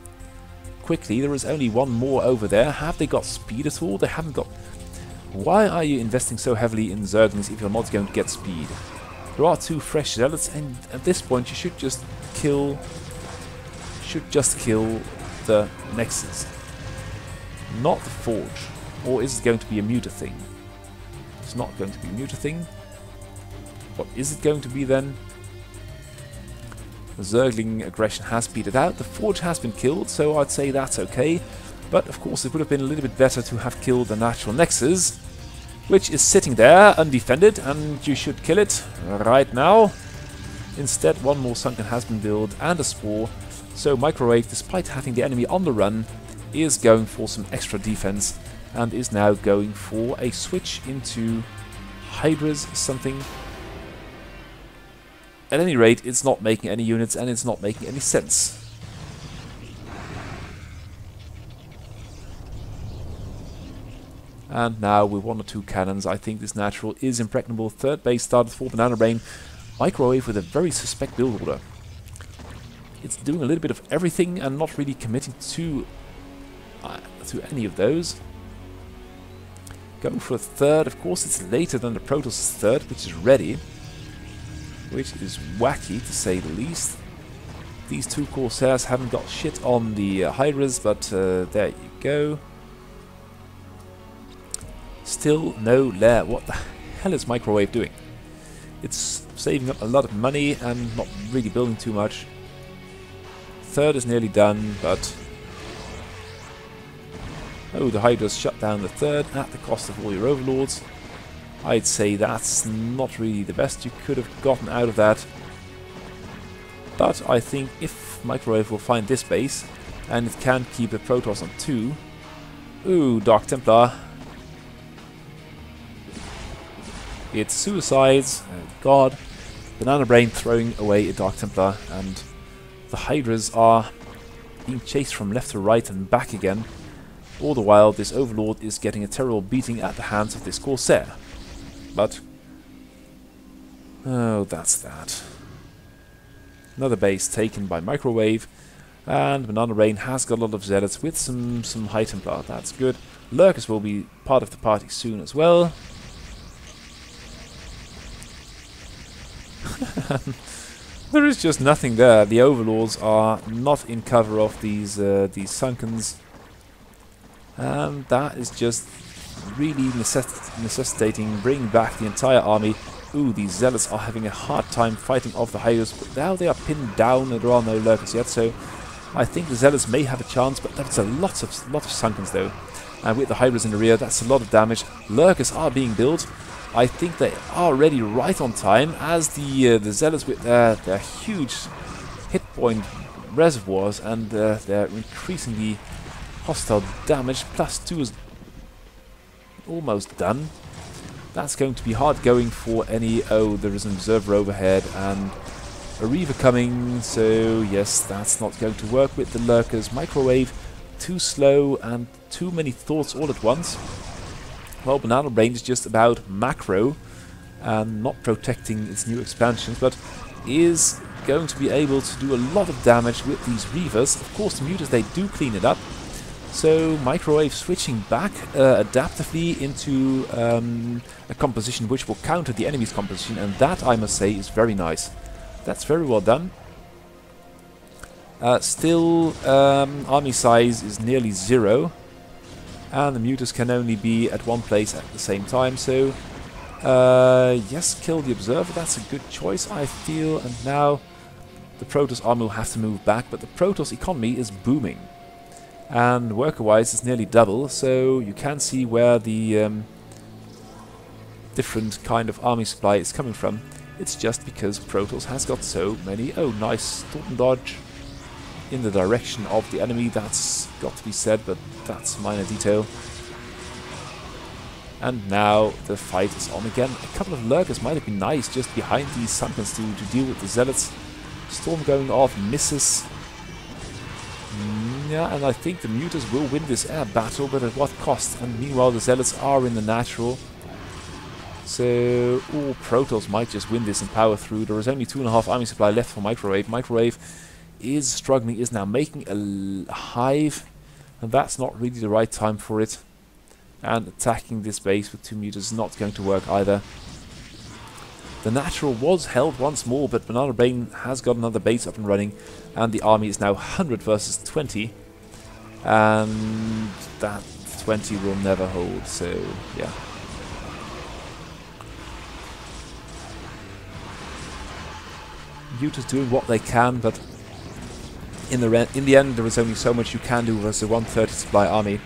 quickly. There is only 1 more over there. Have they got speed at all? They haven't got. Why are you investing so heavily in Zerglings if you're not going to get speed? There are 2 fresh Zealots, and at this point you should just kill. The Nexus, not the Forge. Or is it going to be a muta thing? It's not going to be a muta thing. What is it going to be then? The Zergling aggression has petered out. The Forge has been killed, so I'd say that's okay. But of course it would have been a little bit better to have killed the natural Nexus, which is sitting there undefended, and you should kill it right now. Instead, 1 more Sunken has been built and a Spore. So Microwave, despite having the enemy on the run, is going for some extra defense, and is now going for a switch into Hydras something. At any rate, it's not making any units, and it's not making any sense. And now with 1 or 2 cannons, I think this natural is impregnable. 3rd base started for Banana Brain. Microwave with a very suspect build order. It's doing a little bit of everything and not really committing to any of those. Going for a third. Of course, it's later than the Protoss' third, which is ready. Which is wacky, to say the least. These two Corsairs haven't got shit on the Hydras, but there you go. Still no lair. What the hell is Microwave doing? It's saving up a lot of money and not really building too much. Third is nearly done, but... Oh, the Hydras shut down the third at the cost of all your Overlords. I'd say that's not really the best you could have gotten out of that. But I think if Microwave will find this base, and it can keep the Protoss on 2... Ooh, Dark Templar. It's suicides, oh god. Banana Brain throwing away a Dark Templar, and the Hydras are being chased from left to right and back again. All the while this Overlord is getting a terrible beating at the hands of this Corsair. But... oh, that's that. Another base taken by Microwave, and Banana Brain has got a lot of Zealots with some High Templar. That's good. Lurkers will be part of the party soon as well. There is just nothing there. The Overlords are not in cover of these Sunkens, and that is just really necessitating bringing back the entire army. Ooh, these Zealots are having a hard time fighting off the Hydras, but now they are pinned down and there are no Lurkers yet, so I think the Zealots may have a chance, but that's a lot of Sunkens though. And with the Hydras in the rear, that's a lot of damage. Lurkers are being built. I think they are ready right on time, as the Zealots with their huge hit point reservoirs and their increasingly hostile damage. +2 is almost done. That's going to be hard going for any... oh, there is an observer overhead and a Reaver coming, so yes, that's not going to work with the Lurkers. Microwave, too slow and too many thoughts all at once. Well, Banana Brain is just about macro and not protecting its new expansions, but is going to be able to do a lot of damage with these Reavers. Of course, the Mutas, they do clean it up. So Microwave switching back adaptively into a composition which will counter the enemy's composition, and that, I must say, is very nice. That's very well done. Still, army size is nearly 0. And the Mutas can only be at one place at the same time, so yes, kill the Observer, that's a good choice, I feel. And now the Protoss army will have to move back, but the Protoss economy is booming. And worker-wise it's nearly double, so you can see where the different kind of army supply is coming from. It's just because Protoss has got so many... oh, nice Thornton dodge in the direction of the enemy, that's got to be said, but that's a minor detail. And now the fight is on again. A couple of Lurkers might have been nice just behind these Sunkens to deal with the Zealots. Storm going off, misses. Yeah, and I think the Mutas will win this air battle, but at what cost? And meanwhile the Zealots are in the natural. So, all Protoss might just win this and power through. There is only 2.5 army supply left for Microwave. Microwave is struggling, is now making a hive, and that's not really the right time for it. And attacking this base with 2 Mutas is not going to work either. The natural was held once more, but Banana Brain has got another base up and running, and the army is now 100 versus 20, and that 20 will never hold, so yeah. Mutas doing what they can, but in the end there is only so much you can do versus a 130 supply army.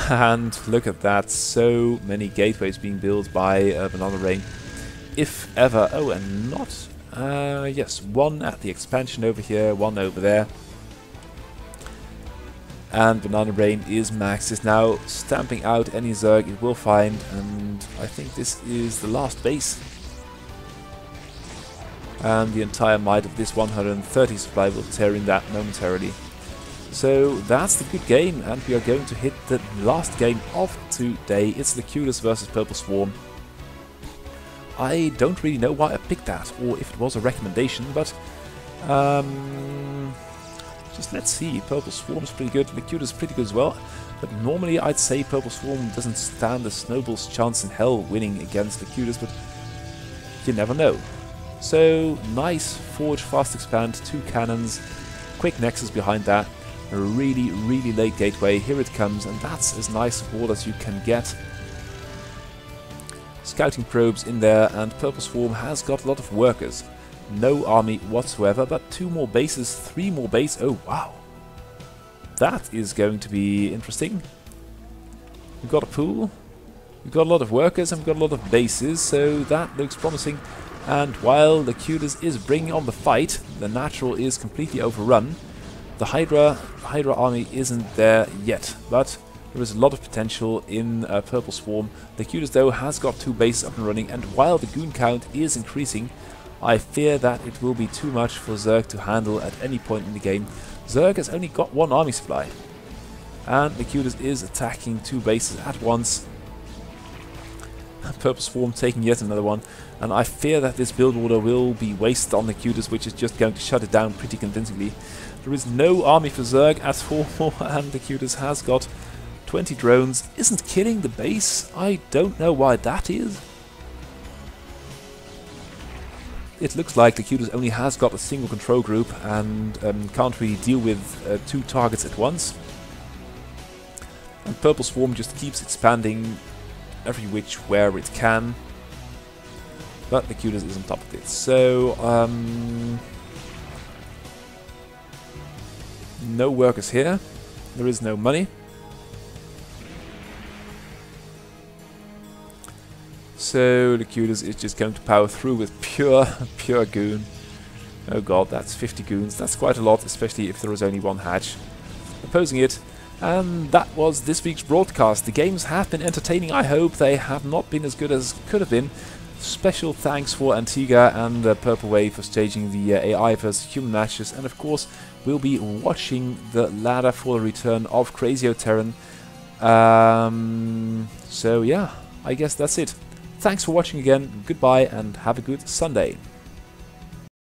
And look at that, so many gateways being built by Banana Brain. If ever. Oh, and not... yes, one at the expansion over here, one over there. And Banana Brain is maxed, is now stamping out any Zerg it will find, and I think this is the last base. And the entire might of this 130 supply will tear in that momentarily. So that's the good game, and we are going to hit the last game of today. It's the Cutest versus Purple Swarm. I don't really know why I picked that, or if it was a recommendation, but Just let's see. Purple Swarm is pretty good. The Cutest is pretty good as well. But normally I'd say Purple Swarm doesn't stand a snowball's chance in hell winning against the Cutest, but you never know. So, nice Forge, Fast Expand, 2 cannons, quick Nexus behind that, a really, really late gateway. Here it comes, and that's as nice a board as you can get. Scouting probes in there, and Purple Swarm has got a lot of workers. No army whatsoever, but 2 more bases, 3 more bases. Oh, wow. That is going to be interesting. We've got a pool, we've got a lot of workers, and we've got a lot of bases, so that looks promising. And while the Cutest is bringing on the fight, the natural is completely overrun. The Hydra army isn't there yet, but there is a lot of potential in Purple Swarm. The Cutest, though, has got 2 bases up and running, and while the goon count is increasing, I fear that it will be too much for Zerg to handle at any point in the game. Zerg has only got 1 army supply, and the Cutest is attacking 2 bases at once. Purple Swarm taking yet another one, and I fear that this build order will be wasted on the Cutest, which is just going to shut it down pretty convincingly. There is no army for Zerg at all, and the Cutest has got 20 drones. Isn't killing the base? I don't know why that is. It looks like the Cutest only has got a single control group and can't really deal with 2 targets at once. And Purple Swarm just keeps expanding every which where it can. But the Cutest is on top of it. So, no workers here. There is no money. So the Cutest is just going to power through with pure goon. Oh god, that's 50 goons. That's quite a lot, especially if there is only 1 hatch opposing it. And that was this week's broadcast. The games have been entertaining. I hope they have not been as good as could have been. Special thanks for Antigua and Purple Wave for staging the AI vs human matches. And of course, we'll be watching the ladder for the return of CrazyO Terran. So yeah, I guess that's it. Thanks for watching again, goodbye and have a good Sunday.